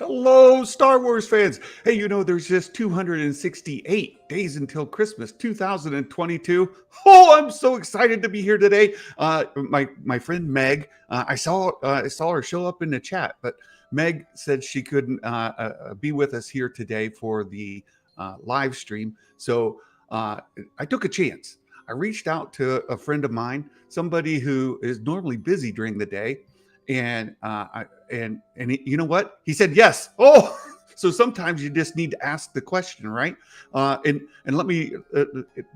Hello, Star Wars fans. Hey, there's just 268 days until Christmas 2022. Oh, I'm so excited to be here today. My friend Meg, I saw her show up in the chat, but Meg said she couldn't be with us here today for the live stream. So I took a chance. I reached out to a friend of mine, somebody who is normally busy during the day, and you know what? He said yes. Oh, so sometimes you just need to ask the question, right? And let me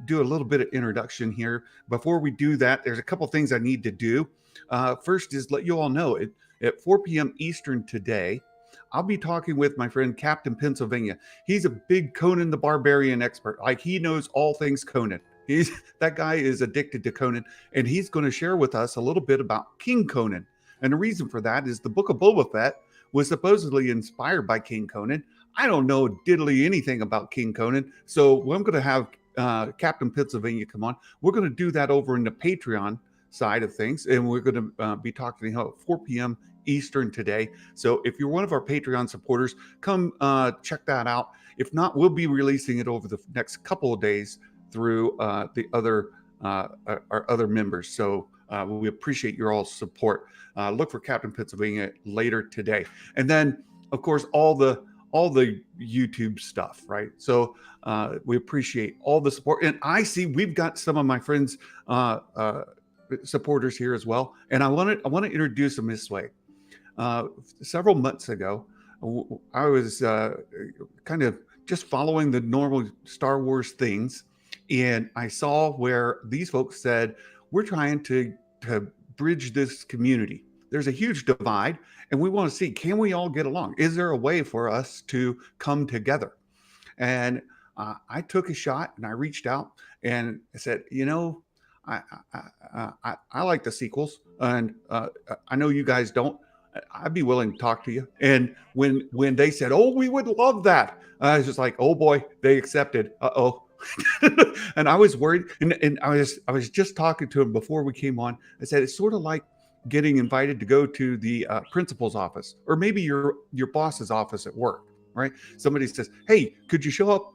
do a little bit of introduction here. Before we do that, there's a couple things I need to do. First is let you all know at 4 p.m. Eastern today, I'll be talking with my friend Captain Pennsylvania. He's a big Conan the Barbarian expert. Like, he knows all things Conan. That guy is addicted to Conan, and he's going to share with us a little bit about King Conan. And the reason for that is the Book of Boba Fett was supposedly inspired by King Conan. I don't know diddly anything about King Conan, so I'm going to have Captain Pennsylvania come on. We're going to do that over in the Patreon side of things, and we're going to be talking to him at 4 p.m. Eastern today. So if you're one of our Patreon supporters, come check that out. If not, we'll be releasing it over the next couple of days through our other members. So we appreciate your all support. Look for Captain Pennsylvania later today, and then of course all the YouTube stuff, right? So we appreciate all the support, and I see we've got some of my friends supporters here as well, and I want to introduce them this way. Several months ago, I was kind of just following the normal Star Wars things, and I saw where these folks said, we're trying to bridge this community. There's a huge divide, and we want to see, can we all get along? Is there a way for us to come together? And I took a shot, and I reached out, and I said, I like the sequels, and I know you guys don't. I'd be willing to talk to you. And when they said, oh, we would love that, I was just like, oh boy, they accepted. Uh-oh. And I was worried, and I was just talking to him before we came on. I said, it's sort of like getting invited to go to the principal's office, or maybe your boss's office at work, right? Somebody says, hey, could you show up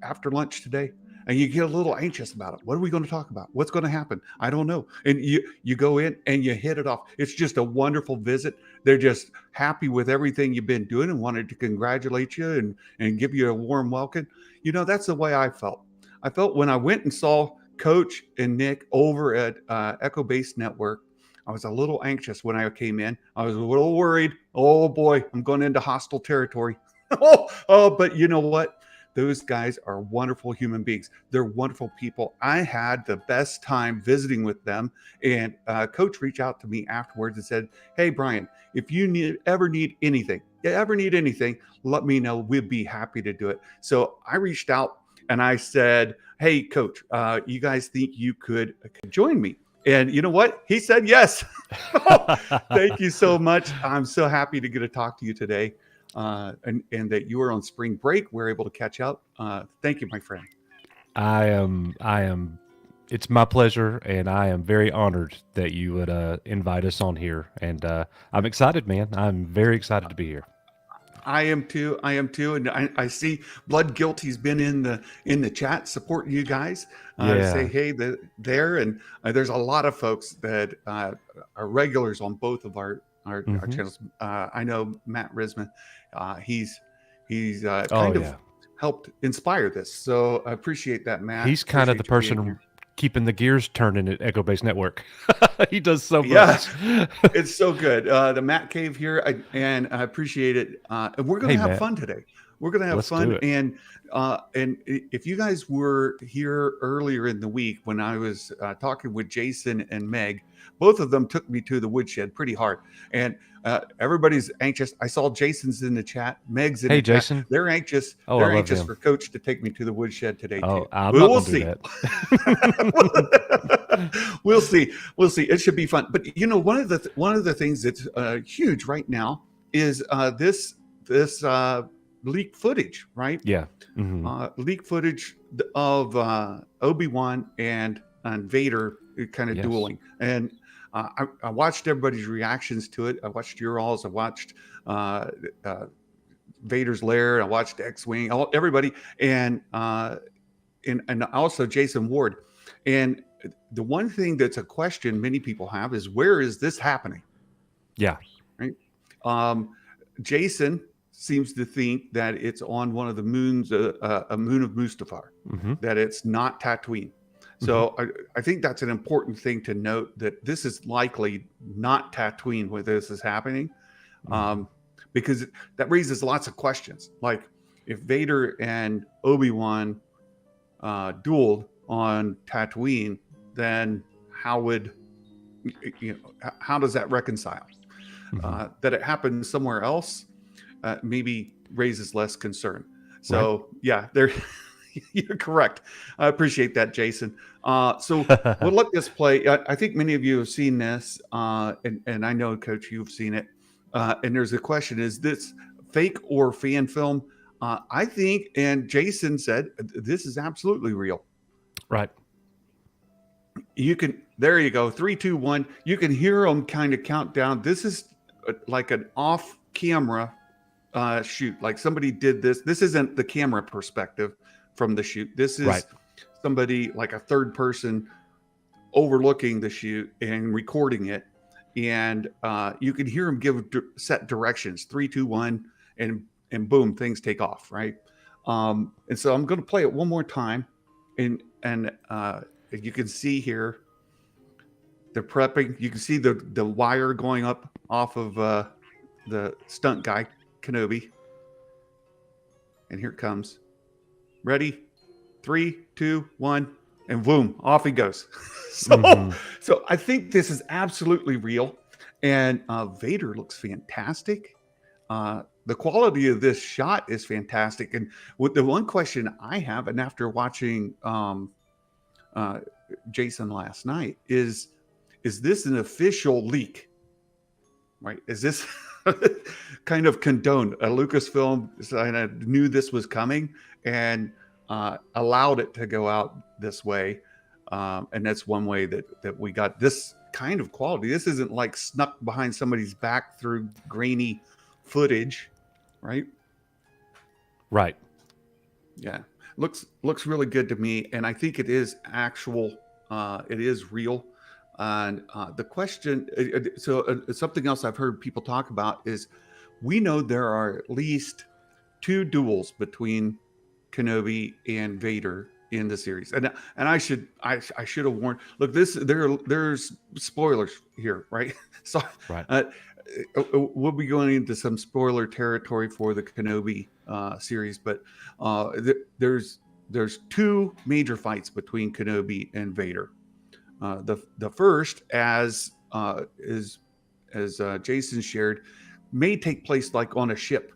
after lunch today? And you get a little anxious about it. What are we going to talk about? What's going to happen? I don't know. And you go in and you hit it off. It's just a wonderful visit. They're just happy with everything you've been doing and wanted to congratulate you and give you a warm welcome. That's the way I felt. I felt when I went and saw Coach and Nick over at Echo Base Network. I was a little anxious when I came in. I was a little worried. Oh boy, I'm going into hostile territory. But you know what? Those guys are wonderful human beings. They're wonderful people. I had the best time visiting with them. And Coach reached out to me afterwards and said, hey, Brian, if you ever need anything, let me know. We'd be happy to do it. So I reached out and I said, hey, Coach, you guys think you could join me? And you know what? He said yes. Thank you so much. I'm so happy to get to talk to you today. And that you were on spring break. We're able to catch up. Thank you, my friend. I am. It's my pleasure, and I am very honored that you would invite us on here. And I'm excited, man. I'm very excited to be here. I am too. And I see Blood Guilty's been in the chat supporting you guys. Say hey there. And there's a lot of folks that are regulars on both of our channels. I know Matt Risman. He's kind of helped inspire this. So I appreciate that, Matt. He's kind of the person keeping the gears turning at Echo Base Network. He does so much. It's so good. The Matt Cave here, and I appreciate it. And we're going to have fun today. We're going to have fun. And if you guys were here earlier in the week when I was talking with Jason and Meg, both of them took me to the woodshed pretty hard. And everybody's anxious. I saw Jason's in the chat. Meg's in the Jason. chat. They're anxious. They're anxious for Coach to take me to the woodshed today too. We'll see. We'll see. It should be fun. But one of the things that's huge right now is this leaked footage, right? Yeah. Leaked footage of Obi-Wan and Vader kind of dueling. And I watched everybody's reactions to it. I watched your alls. I watched uh, uh, Vader's Lair. I watched X-Wing. Everybody, and also Jason Ward. And the one thing that's a question many people have is, where is this happening? Yeah. Right. Jason seems to think that it's on one of the moons, a moon of Mustafar, that it's not Tatooine. So I think that's an important thing to note, that this is likely not Tatooine where this is happening, because that raises lots of questions. Like, if Vader and Obi-Wan dueled on Tatooine, then how does that reconcile? That it happened somewhere else maybe raises less concern. So yeah, there you're correct. I appreciate that, Jason. So we'll let this play. I think many of you have seen this, and I know, Coach, you've seen it. And there's a question: is this fake or fan film? I think, and Jason said, this is absolutely real. Right. There you go. 3, 2, 1. You can hear them kind of count down. This is like an off camera shoot. Like somebody did this. This isn't the camera perspective from the shoot. This is somebody, like a third person, overlooking the shoot and recording it. And you can hear them give set directions, 3, 2, 1, and boom, things take off, right? And so I'm going to play it one more time, and you can see here they're prepping. You can see the wire going up off of the stunt guy, Kenobi. And here it comes. Ready? 3, 2, 1, and boom, off he goes. So I think this is absolutely real, and Vader looks fantastic. The quality of this shot is fantastic. And with the one question I have, and after watching Jason last night, is this an official leak? Right? Is this kind of condoned? Lucasfilm kind of knew this was coming and allowed it to go out this way. And that's one way that we got this kind of quality. This isn't like snuck behind somebody's back through grainy footage, right? Right. Yeah. Looks really good to me. And I think it is actual. It is real. And the question, something else I've heard people talk about is, we know there are at least 2 duels between Kenobi and Vader in the series, and I should have warned. Look, there's spoilers here, right? So we'll be going into some spoiler territory for the Kenobi series, but there's 2 major fights between Kenobi and Vader. The first, as Jason shared, may take place like on a ship,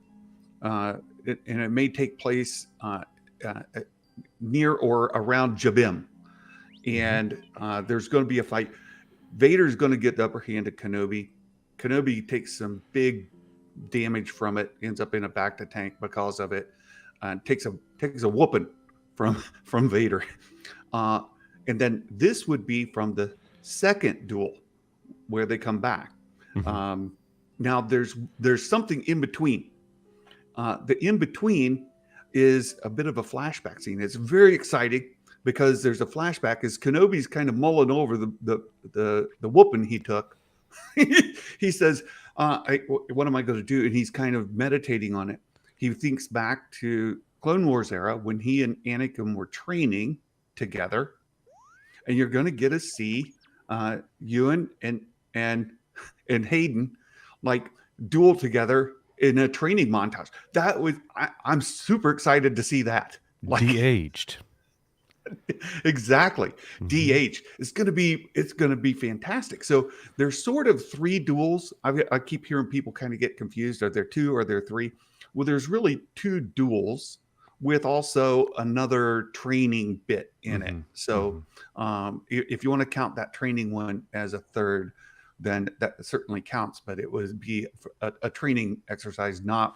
and it may take place near or around Jabim, and there's going to be a fight. Vader's going to get the upper hand of Kenobi. Kenobi takes some big damage from it, ends up in a bacta tank because of it, and takes a whooping from Vader. And then this would be from the second duel where they come back. Now there's something in between. The in between is a bit of a flashback scene. It's very exciting because there's a flashback as Kenobi's kind of mulling over the whooping he took. He says, what am I going to do? And he's kind of meditating on it. He thinks back to Clone Wars era when he and Anakin were training together. And you're going to get to see Ewan and Hayden like duel together in a training montage. That was I'm super excited to see that. Like, de-aged. Exactly. De-aged. It's going to be fantastic. So there's sort of 3 duels. I keep hearing people kind of get confused. Are there 2? Are there 3? Well, there's really 2 duels with also another training bit in it. So if you want to count that training one as a third, then that certainly counts, but it would be a training exercise, not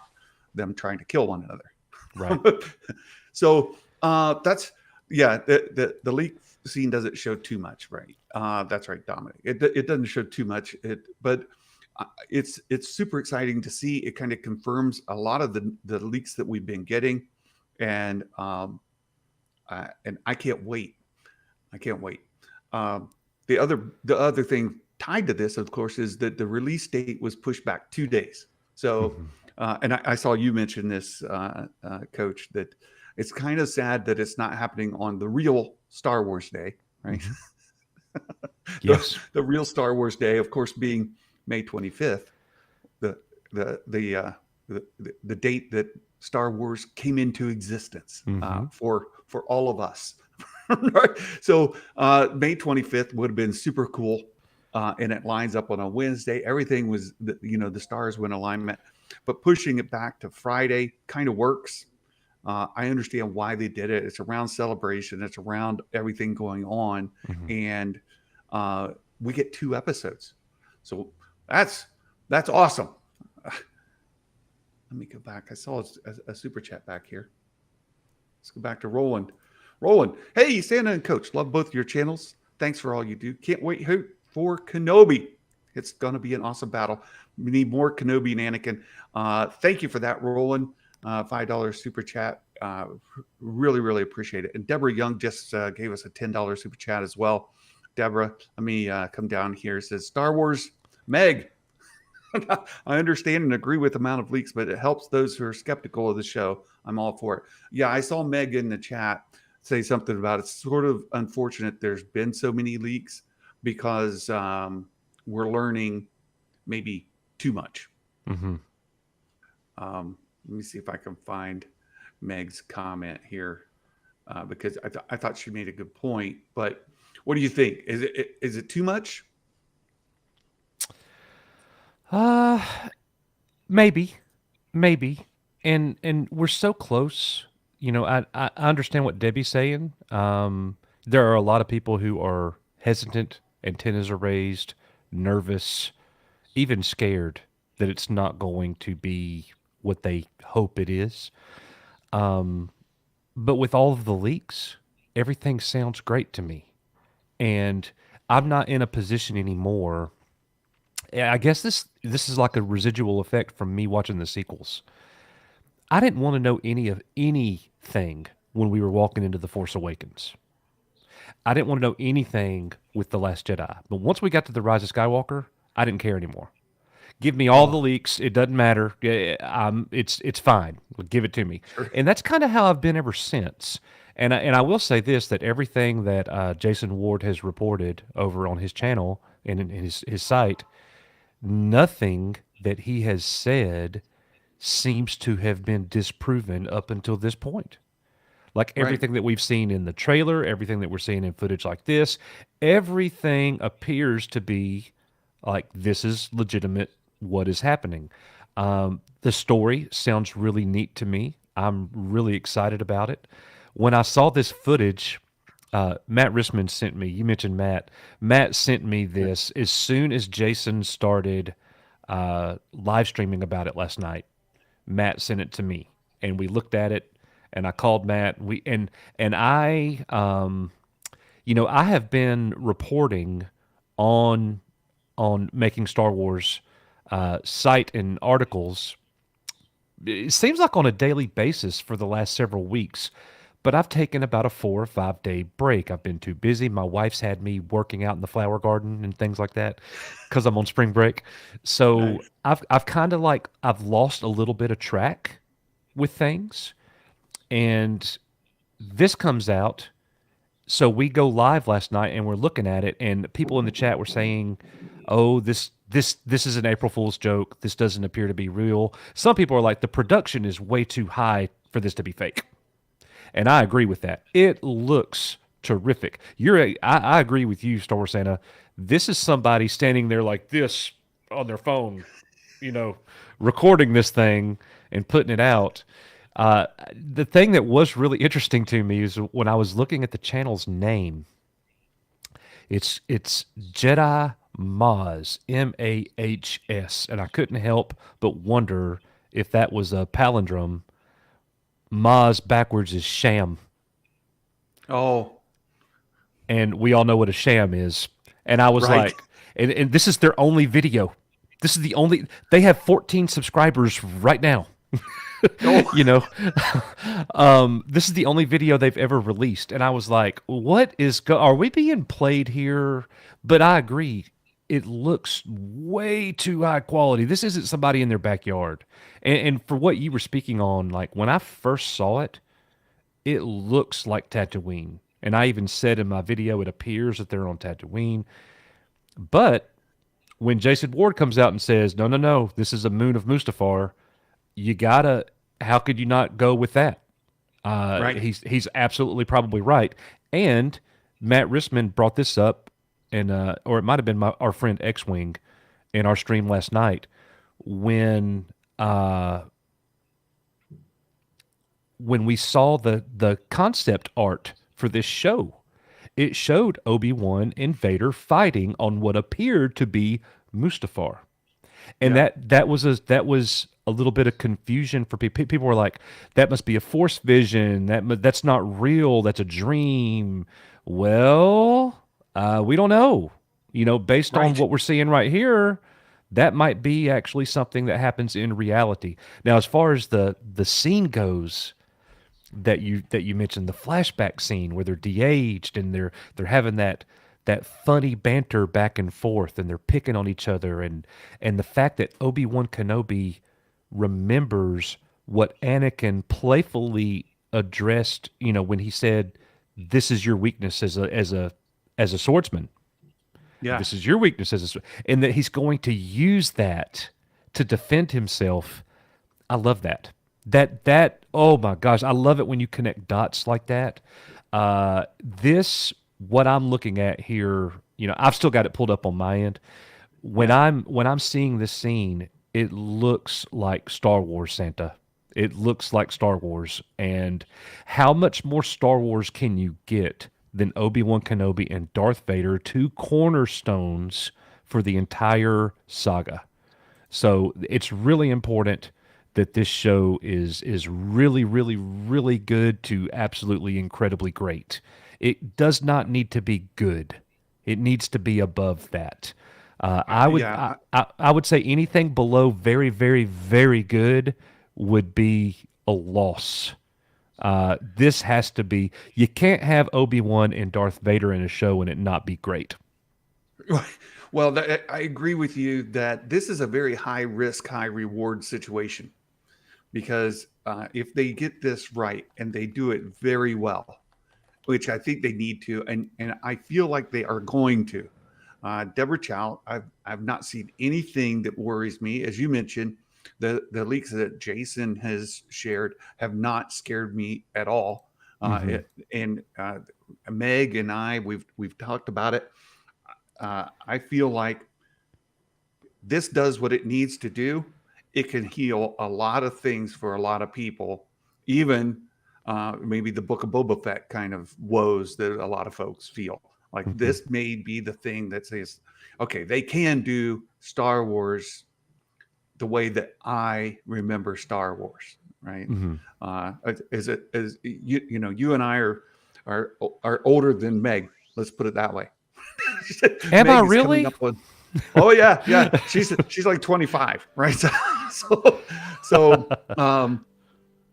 them trying to kill one another. Right. So that's Yeah, the leak scene doesn't show too much, right? That's right, Dominic. It doesn't show too much. But it's super exciting to see. It kind of confirms a lot of the leaks that we've been getting, and I can't wait. I can't wait. Um, the other thing tied to this, of course, is that the release date was pushed back 2 days. So, Mhm. and I saw you mention this, Coach, that it's kind of sad that it's not happening on the real Star Wars Day, right? Mhm. the Yes. the real Star Wars Day, of course, being May 25th, the the the uh, the date that Star Wars came into existence Mhm. for all of us. Right? So May 25th would have been super cool, and it lines up on a Wednesday. Everything was, the stars were in alignment, but pushing it back to Friday kind of works. I understand why they did it. It's around celebration. It's around everything going on, Mhm. and we get 2 episodes. So that's that's awesome. Let me go back. I saw a super chat back here. Let's go back to Roland. Roland, hey, Santa and Coach, love both your channels. Thanks for all you do. Can't wait for Kenobi. It's going to be an awesome battle. We need more Kenobi and Anakin. Thank you for that, Roland. $5 super chat. Really, really appreciate it. And Deborah Young just gave us a $10 super chat as well. Deborah, let me come down here. It says Star Wars Meg. I understand and agree with the amount of leaks, but it helps those who are skeptical of the show. I'm all for it. Yeah, I saw Meg in the chat say something about it's sort of unfortunate there's been so many leaks because we're learning maybe too much. Mhm. Let me see if I can find Meg's comment here because I thought she made a good point. But what do you think? Is it too much? Uh, maybe, maybe, and we're so close. I understand what Debbie's saying. There are a lot of people who are hesitant, antennas are raised, nervous, even scared that it's not going to be what they hope it is. But with all of the leaks, everything sounds great to me, and I'm not in a position anymore. I guess this is like a residual effect from me watching the sequels. I didn't want to know any of anything when we were walking into The Force Awakens. I didn't want to know anything with The Last Jedi. But once we got to The Rise of Skywalker, I didn't care anymore. Give me all the Oh, leaks. It doesn't matter. It's fine. Give it to me. sure. And that's kind of how I've been ever since. And I will say this, that everything that Jason Ward has reported over on his channel and in his site, nothing that he has said seems to have been disproven up until this point. Like Right. everything that we've seen in the trailer, everything that we're seeing in footage like this, everything appears to be like this is legitimate what is happening. The story sounds really neat to me. I'm really excited about it. When I saw this footage, Matt Rissman sent me, you mentioned Matt. Matt sent me Right. this as soon as Jason started live streaming about it last night. Matt sent it to me, and we looked at it. And I called Matt. I have been reporting on making Star Wars site and articles. It seems like on a daily basis for the last several weeks. But I've taken about a 4 or 5 day break. I've been too busy. My wife's had me working out in the flower garden and things like that because I'm on spring break. So Nice. I've kind of like I've lost a little bit of track with things, and this comes out. So we go live last night and we're looking at it, and people in the chat were saying, "Oh, this is an April Fool's joke. This doesn't appear to be real." Some people are like, "The production is way too high for this to be fake," and I agree with that. It looks terrific. I agree with you, Star Wars Santa. This is somebody standing there like this on their phone, you know, recording this thing and putting it out. The thing that was really interesting to me is when I was looking at the channel's name. It's Jedi Maz, Mahs, and I couldn't help but wonder if that was a palindrome. Maz backwards is sham. Oh, and we all know what a sham is. And I was right. like, and this is their only video. This is the only. They have 14 subscribers right now. Oh, You know, this is the only video they've ever released, and I was like, "What is? Are we being played here?" But I agree. It looks way too high quality. This isn't somebody in their backyard. And for what you were speaking on, like when I first saw it, it looks like Tatooine. And I even said in my video, it appears that they're on Tatooine. But when Jason Ward comes out and says, no, no, no, this is a moon of Mustafar, you gotta, how could you not go with that? right. He's absolutely probably right. And Matt Rissman brought this up, and or it might have been our friend X Wing in our stream last night when uh, when we saw the concept art for this show. It showed Obi-Wan and Vader fighting on what appeared to be Mustafar. And Yeah. that was a little bit of confusion for people. People were like, "That must be a force vision. That's not real. That's a dream." Well, we don't know. You know, based on Right. what we're seeing right here, that might be actually something that happens in reality. Now, as far as the scene goes, that you mentioned, the flashback scene where they're de-aged and they're having that funny banter back and forth, and they're picking on each other, and the fact that Obi-Wan Kenobi remembers what Anakin playfully addressed, you know, when he said, "This is your weakness as a swordsman. Yeah. This is your weakness and that he's going to use that to defend himself. I love that. That oh my gosh, I love it when you connect dots like that. This what I'm looking at here, you know, I've still got it pulled up on my end. Yeah. When I'm seeing this scene, it looks like Star Wars Santa. It looks like Star Wars. And how much more Star Wars can you get than Obi-Wan Kenobi and Darth Vader, two cornerstones for the entire saga? So it's really important that this show is really, really, really good to absolutely incredibly great. It does not need to be good. It needs to be above that. Yeah. I would say anything below very, very, very good would be a loss. This has to be. You can't have Obi-Wan and Darth Vader in a show and it not be great. Well, I agree with you that this is a very high risk, high reward situation because if they get this right and they do it very well, which I think they need to, and I feel like they are going to. Deborah Chow, I've not seen anything that worries me. As you mentioned, the leaks that Jason has shared have not scared me at all. Hmm. And Meg and I, we've talked about it. I feel like this does what it needs to do. It can heal a lot of things for a lot of people, even maybe the Book of Boba Fett kind of woes that a lot of folks feel. Like Hmm. this may be the thing that says, okay, they can do Star Wars the way that I remember Star Wars, right? Hmm. Is it as you know, you and I are older than Meg. Let's put it that way. Am I Meg is coming really? up on. Oh yeah, yeah. She's like 25, right? So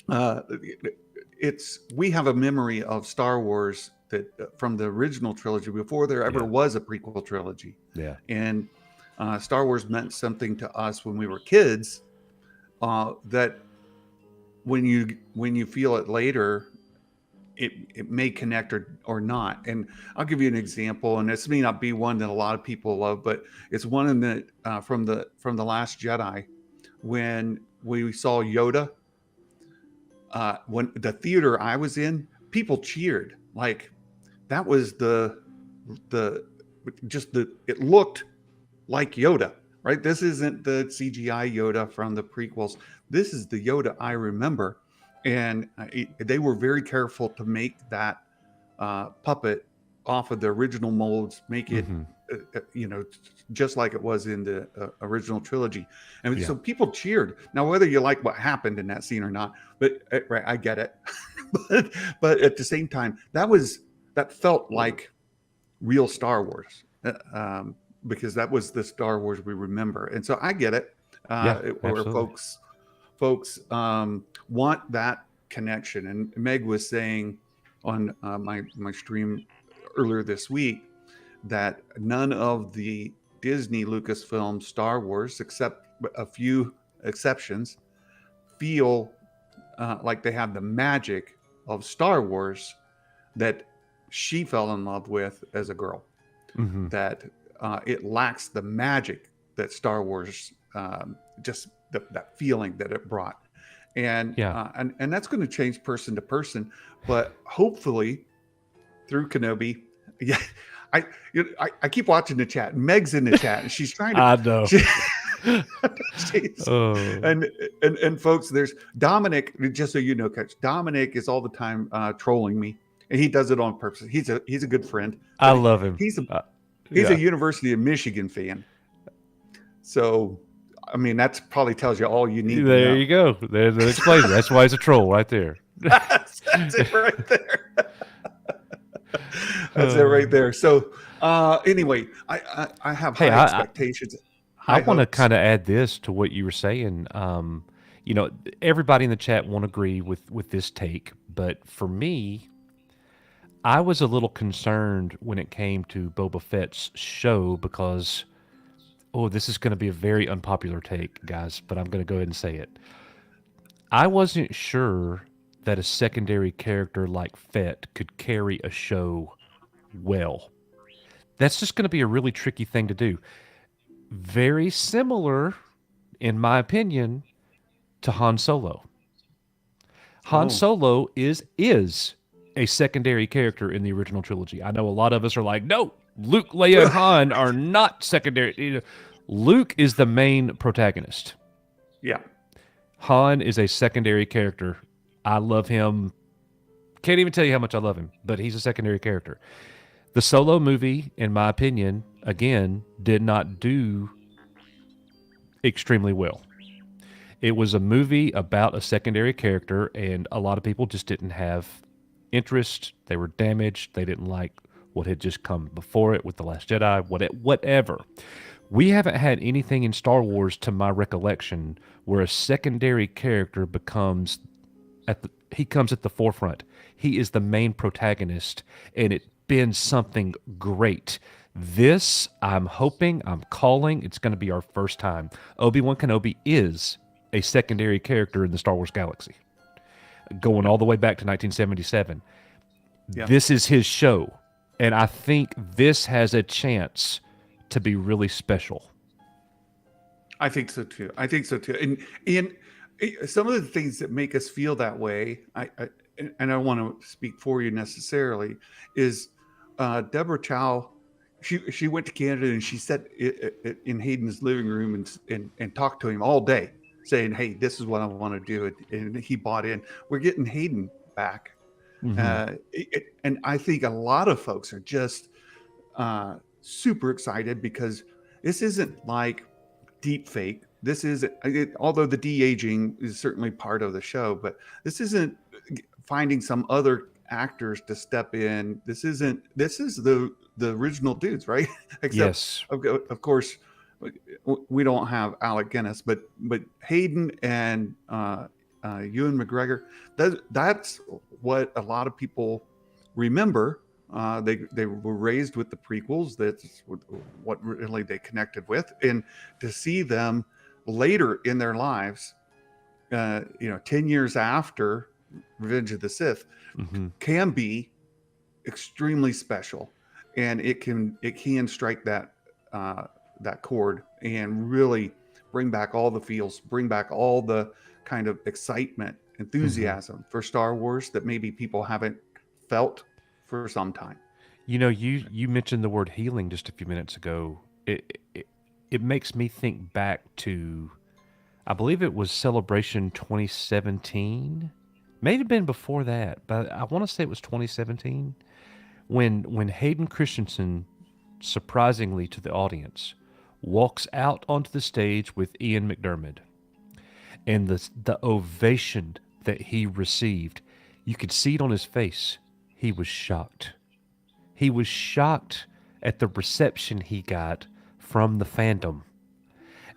uh, it's we have a memory of Star Wars that from the original trilogy before there ever Yeah. was a prequel trilogy, Yeah. and Star Wars meant something to us when we were kids. That when you feel it later, it may connect or not. And I'll give you an example, and this may not be one that a lot of people love, but it's one in the from the Last Jedi when we saw Yoda. When the theater I was in, people cheered like that was the just the it looked like Yoda, right? This isn't the CGI Yoda from the prequels. This is the Yoda I remember. And they were very careful to make that puppet off of the original molds, make it, Hmm. you know, just like it was in the original trilogy. And Yeah. so people cheered. Now, whether you like what happened in that scene or not, but right, I get it. but at the same time, that felt like real Star Wars, because that was the Star Wars we remember. And so I get it, Yeah, where absolutely. folks want that connection. And Meg was saying on my stream earlier this week that none of the Disney Lucasfilm Star Wars, except a few exceptions, feel like they have the magic of Star Wars that she fell in love with as a girl. Hmm. That it lacks the magic that Star Wars, just that feeling that it brought, and Yeah. and that's going to change person to person, but hopefully through Kenobi. Yeah, I keep watching the chat. Meg's in the chat, and she's trying to. I know. She, she's, Oh, and folks, there's Dominic. Just so you know, Coach Dominic is all the time trolling me, and he does it on purpose. He's a good friend, I but love him. he's a he's Yeah. a University of Michigan fan. So, I mean, that's probably tells you all you need to There know. you go. That explains it. That's why he's a troll right there. That's it right there. That's it right there. So, anyway, I have Hey, high expectations, I high want to hopes. kind of add this to what you were saying. You know, everybody in the chat won't agree with this take, but for me, I was a little concerned when it came to Boba Fett's show because, oh, this is going to be a very unpopular take, guys, but I'm going to go ahead and say it. I wasn't sure that a secondary character like Fett could carry a show well. That's just going to be a really tricky thing to do. Very similar, in my opinion, to Han Solo. Han Oh, Solo is a secondary character in the original trilogy. I know a lot of us are like, no, Luke, Leia, and Han are not secondary. You know, Luke is the main protagonist. yeah. Han is a secondary character. I love him. Can't even tell you how much I love him, but he's a secondary character. The Solo movie, in my opinion, again, did not do extremely well. It was a movie about a secondary character, and a lot of people just didn't have interest. They were damaged. They didn't like what had just come before it with The Last Jedi, whatever. We haven't had anything in Star Wars, to my recollection, where a secondary character he comes at the forefront. He is the main protagonist, and it's been something great. This, I'm hoping, I'm calling, it's going to be our first time. Obi-Wan Kenobi is a secondary character in the Star Wars galaxy, going all the way back to 1977. Yeah. This is his show, and I think this has a chance to be really special. I think so too. I think so too. And some of the things that make us feel that way, and I don't want to speak for you necessarily, is Deborah Chow. She went to Canada and she sat in Hayden's living room and talked to him all day, saying, "Hey, this is what I want to do," and he bought in. We're getting Hayden back, Mm-hmm. and I think a lot of folks are just super excited because this isn't like deep fake. This is, although the de-aging is certainly part of the show, but this isn't finding some other actors to step in. This isn't. This is the original dudes, right? Except, Yes. of course, we don't have Alec Guinness, but Hayden and Ewan McGregor. That's what a lot of people remember. They were raised with the prequels. That's what really they connected with, and to see them later in their lives, 10 years after Revenge of the Sith, Mm-hmm. can be extremely special, and it can strike that chord and really bring back all the feels, bring back all the kind of excitement, Mm-hmm. enthusiasm for Star Wars that maybe people haven't felt for some time. You know, you mentioned the word healing just a few minutes ago. It makes me think back to, I believe it was Celebration 2017. May have been before that, but I want to say it was 2017 when Hayden Christensen, surprisingly to the audience, walks out onto the stage with Ian McDermott, and the ovation that he received. You could see it on his face. He was shocked. He was shocked at the reception he got from the fandom.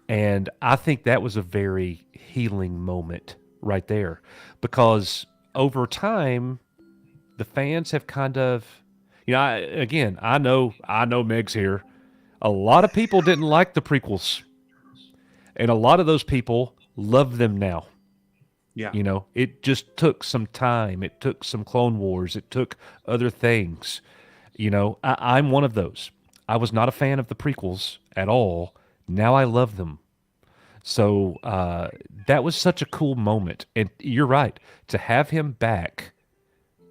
And I think that was a very healing moment right there, because over time, the fans have kind of, I know Meg's here. A lot of people didn't like the prequels, and a lot of those people love them now. Yeah. It just took some time. It took some Clone Wars. It took other things. I'm one of those. I was not a fan of the prequels at all. Now I love them. So that was such a cool moment. And you're right. To have him back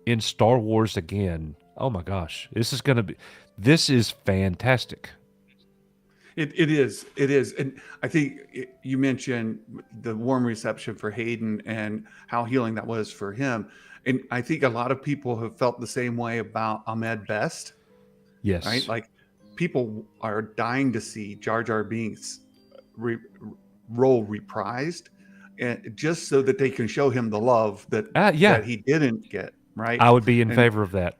in Star Wars again, oh my gosh, this is fantastic. It is. And I think you mentioned the warm reception for Hayden and how healing that was for him. And I think a lot of people have felt the same way about Ahmed Best, Yes. right? Like, people are dying to see Jar Jar Binks' role reprised, and just so that they can show him the love that he didn't get, right? I would be in And favor of that.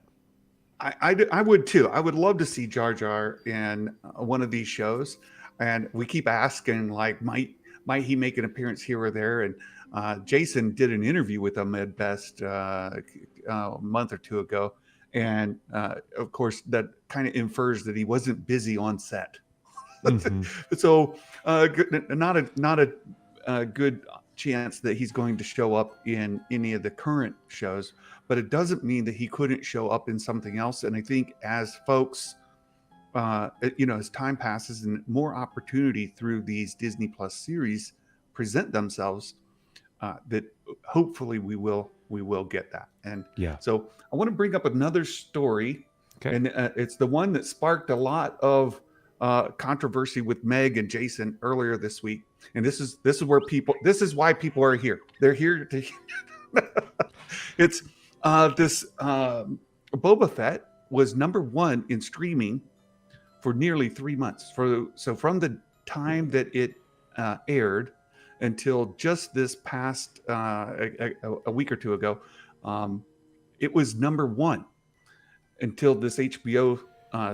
I would too. I would love to see Jar Jar in one of these shows, and we keep asking, like, might he make an appearance here or there? And Jason did an interview with him at Best a month or two ago, and of course that kind of infers that he wasn't busy on set. Mm-hmm. So not a good chance that he's going to show up in any of the current shows, but it doesn't mean that he couldn't show up in something else. And I think as folks, as time passes and more opportunity through these Disney Plus series present themselves, that hopefully we will get that. And Yeah. so I want to bring up another story, Okay. and it's the one that sparked a lot of controversy with Meg and Jason earlier this week. And this is why people are here. They're here to it's this Boba Fett was number one in streaming for nearly 3 months. So from the time that it aired until just this past a week or two ago, it was number one until this HBO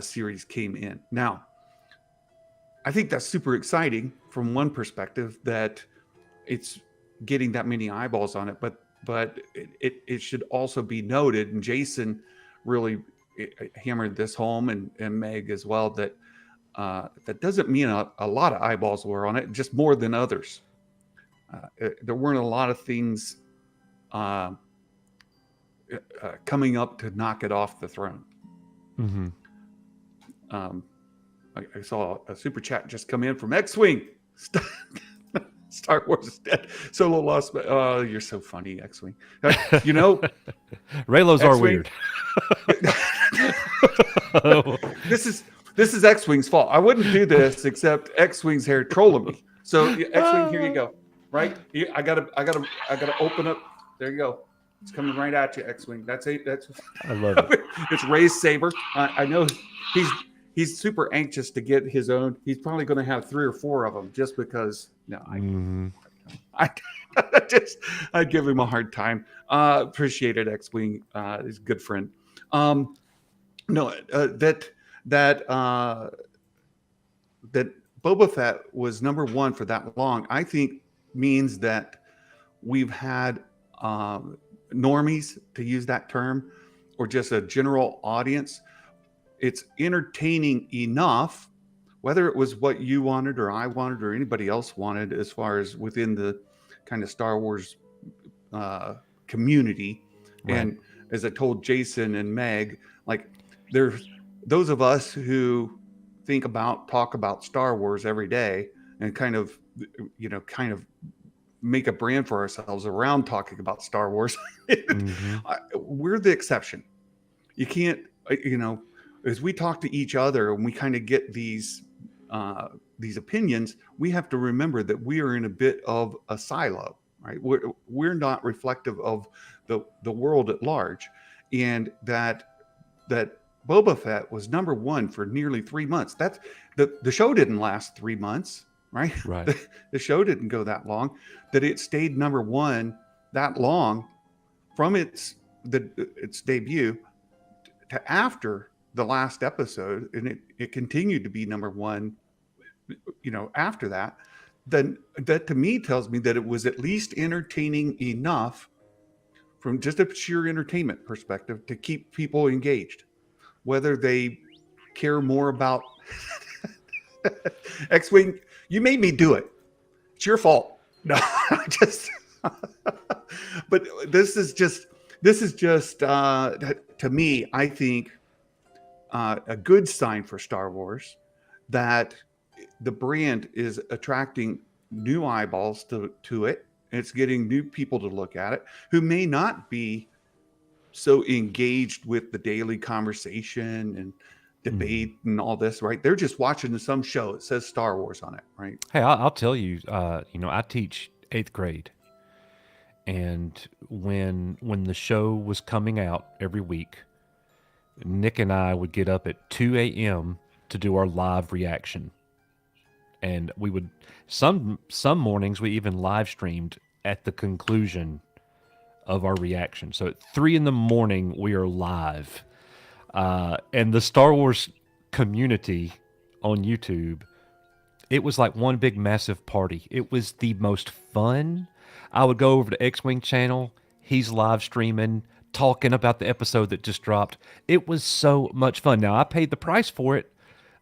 series came in. Now, I think that's super exciting from one perspective, that it's getting that many eyeballs on it, but it should also be noted, and Jason really hammered this home, and Meg as well, that that doesn't mean a lot of eyeballs were on it, just more than others. There weren't a lot of things coming up to knock it off the throne. Mm-hmm. I saw a super chat just come in from X-Wing. Star Wars is dead. Solo lost. Oh, you're so funny, X-Wing. Raylos are weird. This is X-Wing's fault. I wouldn't do this except X-Wing's here trolling me. So X-Wing, here you go. Right? I gotta open up. There you go. It's coming right at you, X-Wing. That's I love it. It's Ray's saber. I know he's super anxious to get his own. He's probably going to have 3 or 4 of them just because. No, I give him a hard time. Appreciate it, X-Wing. He's a good friend. That Boba Fett was number one for that long, I think means that we've had normies, to use that term, or just a general audience. It's entertaining enough, whether it was what you wanted or I wanted or anybody else wanted, as far as within the kind of Star Wars community. Right. And as I told Jason and Meg, like, there's those of us who talk about Star Wars every day and kind of make a brand for ourselves around talking about Star Wars. Mm-hmm. We're the exception. You can't, as we talk to each other and we kind of get these opinions, we have to remember that we are in a bit of a silo, right? We're not reflective of the world at large, and that Boba Fett was number one for nearly 3 months. That's the show didn't last 3 months, right? Right. The show didn't go that long. That it stayed number one that long from its its debut to after the last episode, and it continued to be number one, after that, then that to me tells me that it was at least entertaining enough from just a sheer entertainment perspective to keep people engaged, whether they care more about X-Wing. You made me do it. It's your fault. No, I just, but this is just to me, I think, a good sign for Star Wars that the brand is attracting new eyeballs to it. It's getting new people to look at it who may not be so engaged with the daily conversation and debate and all this, right? They're just watching some show. It says Star Wars on it, right? Hey, I'll tell you. I teach 8th grade, and when the show was coming out every week, Nick and I would get up at 2 a.m. to do our live reaction. And we would some mornings we even live streamed at the conclusion of our reaction. So at 3 in the morning we are live, and the Star Wars community on YouTube, it was like one big massive party. It was the most fun. I would go over to X-Wing channel. He's live streaming, talking about the episode that just dropped. It was so much fun. Now I paid the price for it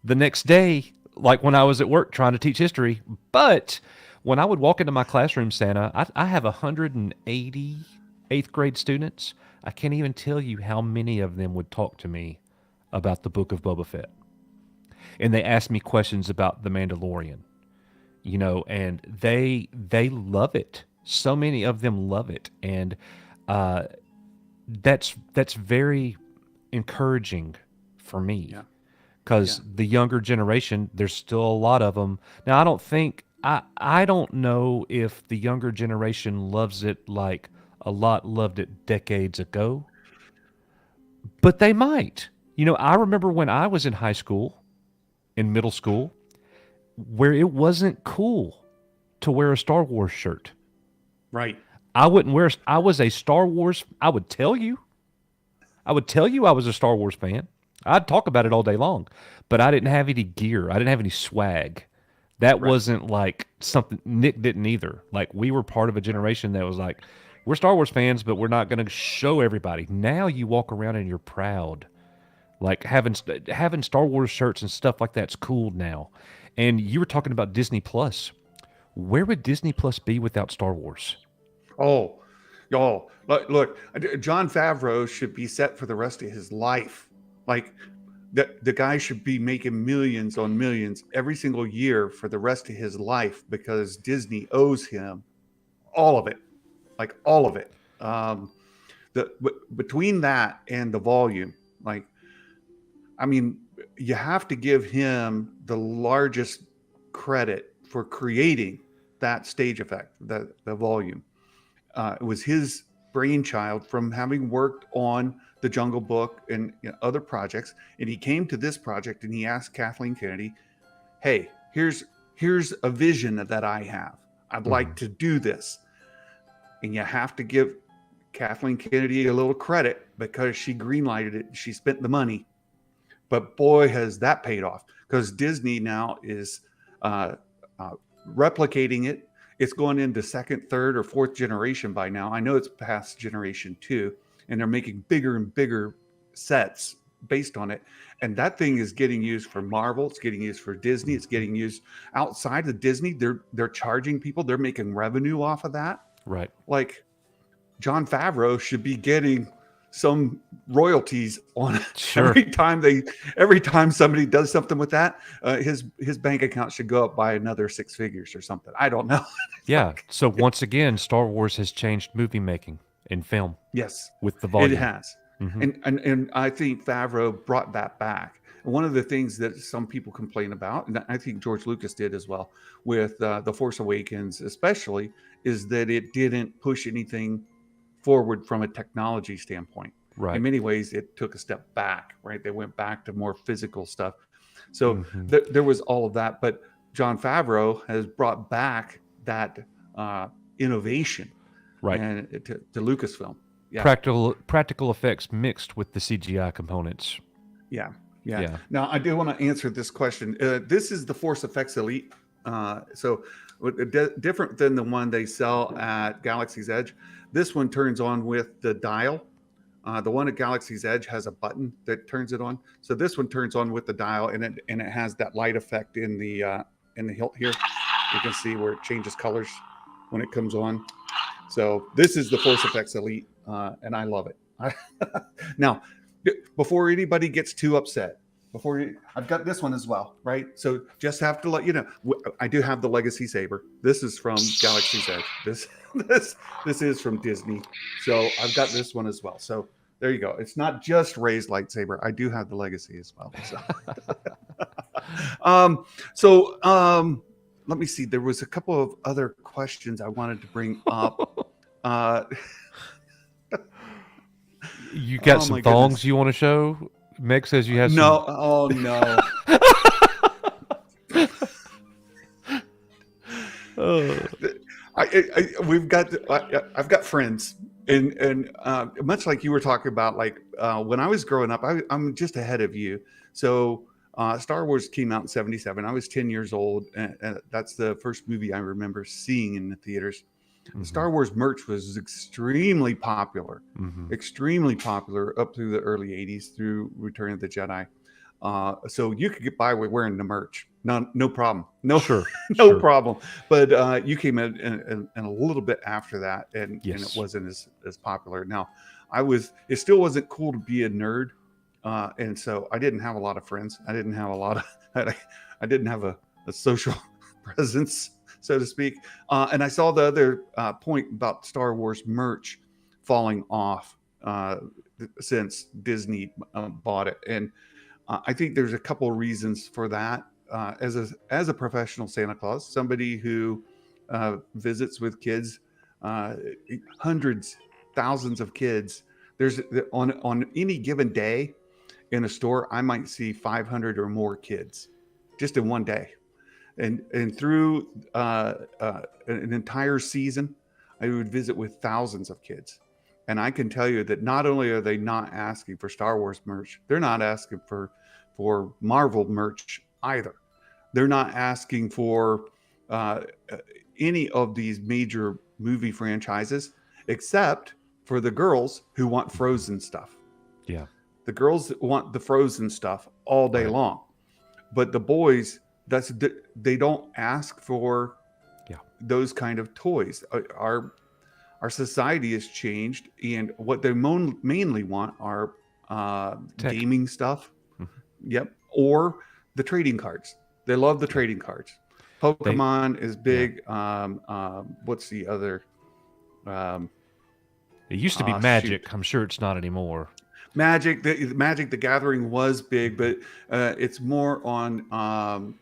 the next day, like when I was at work trying to teach history. But when I would walk into my classroom, Santa, I have 180 8th grade students. I can't even tell you how many of them would talk to me about the Book of Boba Fett. And they asked me questions about the Mandalorian, and they love it. So many of them love it. And that's very encouraging for me. Yeah. Because the younger generation, there's still a lot of them. Now, I don't know if the younger generation loves it like a lot loved it decades ago, but they might. I remember when I was in high school, in middle school, where it wasn't cool to wear a Star Wars shirt. Right. I was a Star Wars, I would tell you I was a Star Wars fan. I'd talk about it all day long, but I didn't have any gear. I didn't have any swag. That wasn't like something Nick didn't either. Like, we were part of a generation that was like, we're Star Wars fans, but we're not going to show everybody. Now you walk around and you're proud. Like, having Star Wars shirts and stuff like that's cool now. And you were talking about Disney Plus. Where would Disney Plus be without Star Wars? Oh, look, Jon Favreau should be set for the rest of his life. Like, the guy should be making millions on millions every single year for the rest of his life, because Disney owes him all of it, like all of it. Between that and the volume, like, I mean, you have to give him the largest credit for creating that stage effect, the volume. It was his brainchild from having worked on the Jungle Book and other projects. And he came to this project and he asked Kathleen Kennedy, hey, here's a vision that I have. I'd like to do this. And you have to give Kathleen Kennedy a little credit, because she greenlighted it. She spent the money. But boy, has that paid off, because Disney now is replicating it. It's going into second, third, or fourth generation by now. I know it's past generation 2, and they're making bigger and bigger sets based on it. And that thing is getting used for Marvel. It's getting used for Disney. It's getting used outside of Disney. They're charging people. They're making revenue off of that. Right. Like, Jon Favreau should be getting some royalties on it. Sure. Every time somebody does something with that, his bank account should go up by another 6 figures or something. I don't know. Yeah. So once again, Star Wars has changed movie making and film. Yes, with the volume. It has. And I think Favreau brought that back. One of the things that some people complain about, and I think George Lucas did as well, with The Force Awakens especially, is that it didn't push anything forward from a technology standpoint. Right. In many ways, it took a step back, right? They went back to more physical stuff. So there was all of that. But Jon Favreau has brought back that innovation, right, and to Lucasfilm. Yeah. practical effects mixed with the CGI components. Yeah. Yeah. Yeah. Now, I do want to answer this question. This is the Force Effects Elite. So, different than the one they sell at Galaxy's Edge. This one turns on with the dial. The one at Galaxy's Edge has a button that turns it on. So this one turns on with the dial, and it has that light effect in the hilt here. You can see where it changes colors when it comes on. So this is the Force Effects Elite, and I love it. Now, before anybody gets too upset, I've got this one as well, right? So just have to let you know, I do have the Legacy Saber. This is from Galaxy's Edge. This is from Disney. So I've got this one as well. So there you go. It's not just Rey's lightsaber. I do have the Legacy as well. Let me see. There was a couple of other questions I wanted to bring up. You got some thongs you want to show? Meg says you have no. some. Oh no. I've got friends, and much like you were talking about, like when I was growing up, I'm just ahead of you. So Star Wars came out in '77. I was 10 years old, and that's the first movie I remember seeing in the theaters. Mm-hmm. Star Wars merch was extremely popular, up through the early '80s, through Return of the Jedi. So you could get by with wearing the merch, no problem, no problem. But you came in a little bit after that, and it wasn't as popular. Now, it still wasn't cool to be a nerd, and so I didn't have a lot of friends. I didn't have I didn't have a social presence, so to speak. And I saw the other point about Star Wars merch falling off since Disney bought it, and I think there's a couple of reasons for that. As a professional Santa Claus, somebody who visits with kids, hundreds, thousands of kids. There's on any given day in a store, I might see 500 or more kids just in one day. And through an entire season, I would visit with thousands of kids. And I can tell you that not only are they not asking for Star Wars merch, they're not asking for Marvel merch either. They're not asking for any of these major movie franchises, except for the girls who want Frozen stuff. Yeah. The girls want the Frozen stuff all day long. But the boys, they don't ask for those kind of toys. Our society has changed, and what they mainly want are gaming stuff. Yep. Or the trading cards. They love the trading cards. Pokemon is big. Yeah. What's the other? It used to be Magic. I'm sure it's not anymore. Magic the Gathering was big, but it's more on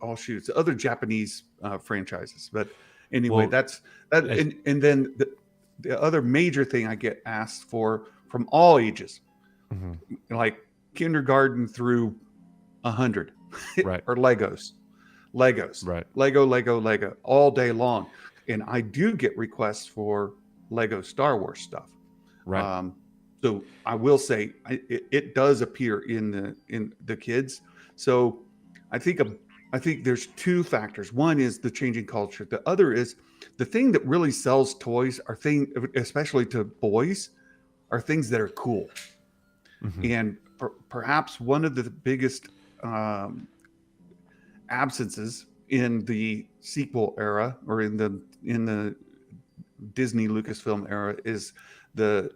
it's other Japanese franchises. But anyway, that's that. And then the other major thing I get asked for from all ages, like kindergarten through 100, right? Or Legos, right? Lego all day long. And I do get requests for Lego Star Wars stuff, right? So I will say it does appear in the kids. So I think there's two factors. One is the changing culture. The other is the thing that really sells toys especially to boys, are things that are cool. And perhaps one of the biggest absences in the sequel era, or in the Disney Lucasfilm era, is the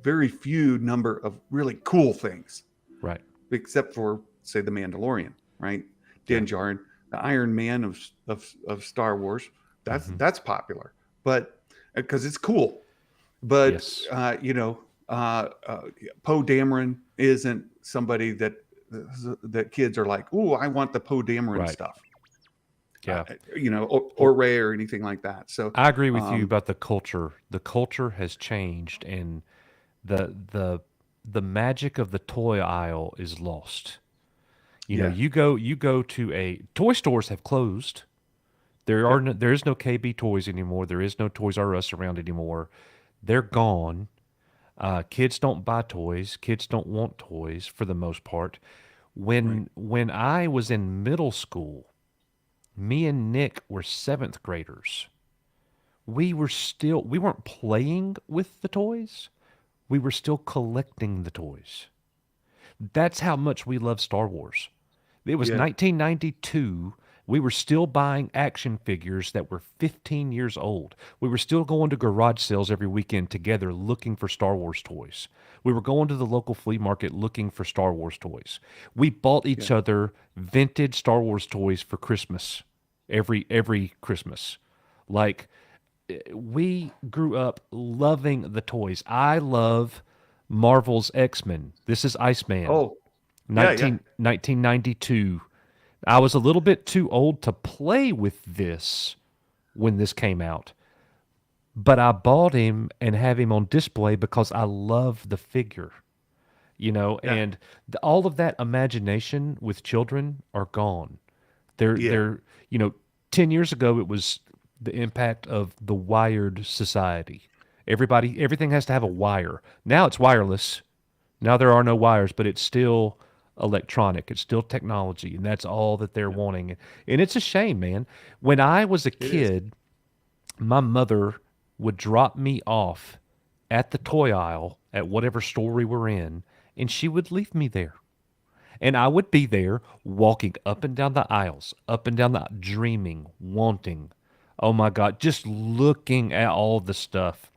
very few number of really cool things, right? Except for, say, the Mandalorian, right? Din Djarin, the Iron Man of Star Wars. That's popular, but because it's cool. But Poe Dameron isn't somebody that kids are like, "Ooh, I want the Poe Dameron stuff." Yeah, or Rey or anything like that. So I agree with you about the culture. The culture has changed, and the magic of the toy aisle is lost. You know, you go to toy stores have closed. There is no KB Toys anymore. There is no Toys R Us around anymore. They're gone. Kids don't buy toys. Kids don't want toys for the most part. Right. When I was in middle school, me and Nick were seventh graders. We weren't playing with the toys. We were still collecting the toys. That's how much we love Star Wars. It was Yeah. 1992. We were still buying action figures that were 15 years old. We were still going to garage sales every weekend together looking for Star Wars toys. We were going to the local flea market looking for Star Wars toys. We bought each Yeah. other vintage Star Wars toys for Christmas every Christmas. Like we grew up loving the toys. I love Marvel's X-Men. This is Iceman. Oh, yeah. Yeah. 1992. I was a little bit too old to play with this when this came out, but I bought him and have him on display because I love the figure, Yeah. and all of that imagination with children are gone. Yeah. They're, you know, 10 years ago it was the impact of the wired society. Everything has to have a wire. Now it's wireless. Now there are no wires, but it's still electronic. It's still technology, and that's all that they're Yeah. wanting. And it's a shame, man. When I was a It is. kid, my mother would drop me off at the toy aisle at whatever store we were in, and she would leave me there. And I would be there walking up and down the aisles, up and down the dreaming, wanting. Oh my God, just looking at all the stuff.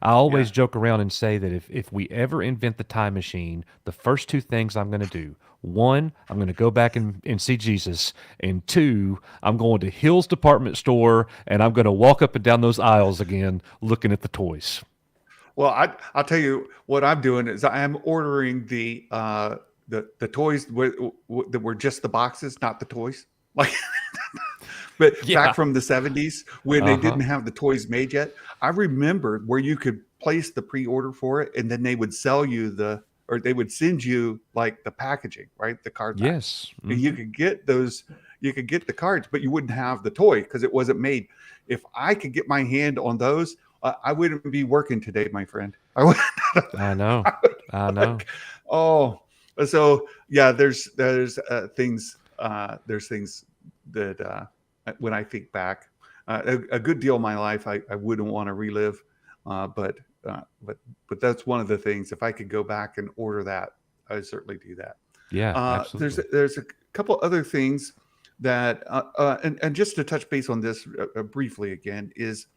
I always Yeah. joke around and say that if we ever invent the time machine, the first two things I'm going to do, one, I'm going to go back and see Jesus. And two, I'm going to Hill's department store and I'm going to walk up and down those aisles again looking at the toys. Well, I'll tell you what I'm doing is I am ordering the toys that were just the boxes, not the toys. Like, but back Yeah. from the 70s when they Uh didn't huh. have the toys made yet, I remember where you could place the pre-order for it, and then they would sell you or they would send you like the packaging, right, the card back. Yes. And you Hmm. could get those, you could get the cards, but you wouldn't have the toy because it wasn't made. If I could get my hand on those, I wouldn't be working today, my friend. I would, I know. I would I know. like, oh, so yeah, there's things that when I think back, a good deal of my life I wouldn't want to relive, uh, but uh, but that's one of the things. If I could go back and order that, I would certainly do that. Yeah, There's absolutely. a couple other things that and just to touch base on this briefly again is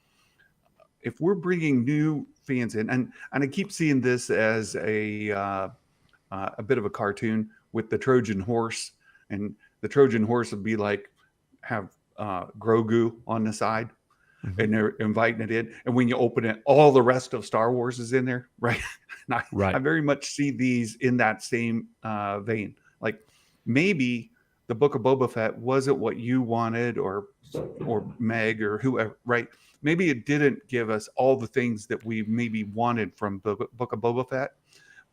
if we're bringing new fans in, and I keep seeing this as a bit of a cartoon with the Trojan horse, and the Trojan horse would be like have Grogu on the side, Hmm. and they're inviting it in, and when you open it, all the rest of Star Wars is in there, right? And I Right. very much see these in that same vein. Like maybe the Book of Boba Fett wasn't what you wanted, or Meg or whoever, right? Maybe it didn't give us all the things that we maybe wanted from Book of Boba Fett,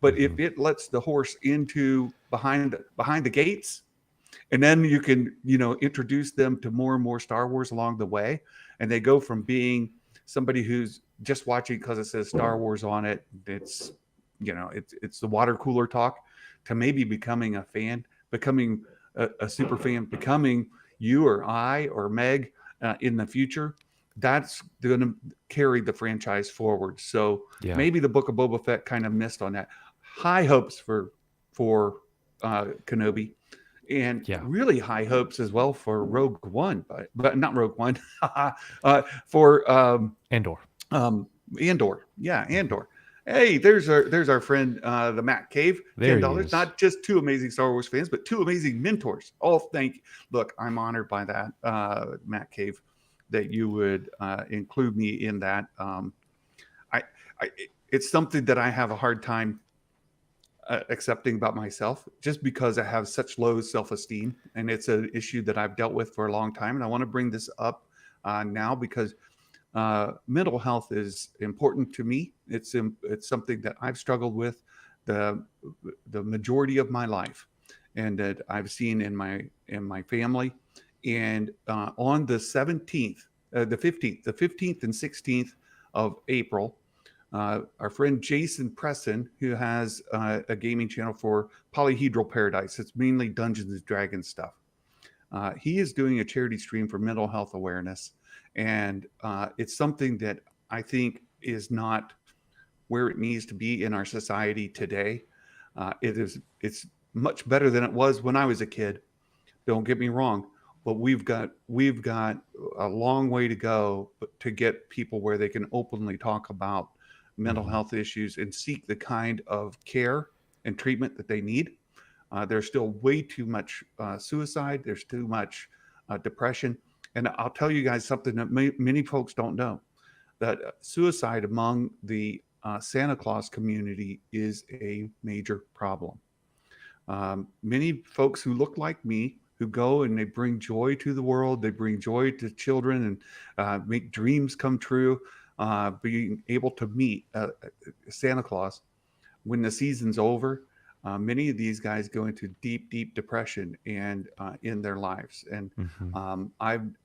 but Hmm. if it lets the horse into behind the gates, and then you can introduce them to more and more Star Wars along the way, and they go from being somebody who's just watching because it says Star Wars on it, it's the water cooler talk, to maybe becoming a fan, becoming a super fan, becoming you or I or Meg in the future. That's going to carry the franchise forward. So Yeah. maybe the Book of Boba Fett kind of missed on that. High hopes for Kenobi, and Yeah. really high hopes as well for Rogue One, but not Rogue One, for Andor. um, Andor. Yeah, Hmm. Andor. Hey, there's our friend, the Matt Cave, There he $10. is. Not just two amazing Star Wars fans, but two amazing mentors. Oh, thank you. Look, I'm honored by that, Matt Cave, that you would include me in that. I, I, it's something that I have a hard time accepting about myself, just because I have such low self-esteem, and it's an issue that I've dealt with for a long time. And I want to bring this up now because mental health is important to me. It's something that I've struggled with the the majority of my life, and that I've seen in my family. And on the 17th, the 15th and 16th of April, Our friend Jason Preston, who has a gaming channel for Polyhedral Paradise. It's mainly Dungeons and Dragons stuff. He is doing a charity stream for mental health awareness, and it's something that I think is not where it needs to be in our society today. It's much better than it was when I was a kid. Don't get me wrong, but we've got a long way to go to get people where they can openly talk about mental Mhm. health issues and seek the kind of care and treatment that they need. There's still way too much suicide. There's too much depression. And I'll tell you guys something that many folks don't know, that suicide among the Santa Claus community is a major problem. Many folks who look like me, who go and they bring joy to the world, they bring joy to children and make dreams come true, being able to meet Santa Claus when the season's over. Many of these guys go into deep, deep depression and in their lives. And Mhm.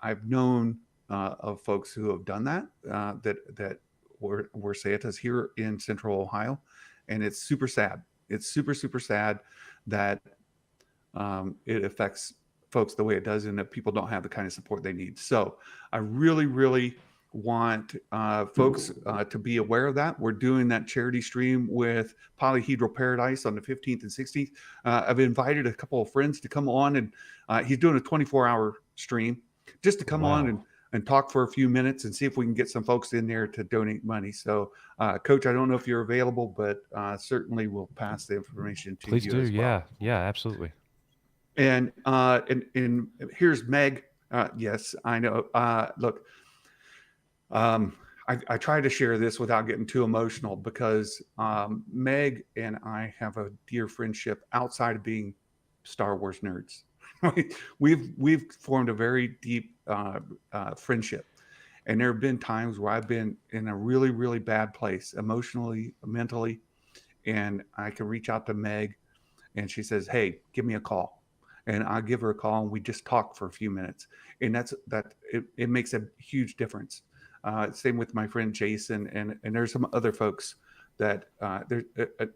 I've known of folks who have done that that were Santas here in Central Ohio, and it's super sad. It's super sad that it affects folks the way it does, and that people don't have the kind of support they need. So I really want folks to be aware of that. We're doing that charity stream with Polyhedral Paradise on the 15th and 16th. I've invited a couple of friends to come on, and he's doing a 24-hour stream just to come on Wow. and talk for a few minutes and see if we can get some folks in there to donate money. So, Coach, I don't know if you're available, but certainly we'll pass the information to Please you do. as well. Yeah. Yeah, absolutely. And here's Meg. Yes, I know. Look, I try to share this without getting too emotional because Meg and I have a dear friendship outside of being Star Wars nerds. We've formed a very deep friendship, and there have been times where I've been in a really bad place emotionally, mentally, and I can reach out to Meg, and she says, "Hey, give me a call." And I give her a call, and we just talk for a few minutes, and it makes a huge difference. Same with my friend Jason, and there's some other folks that there's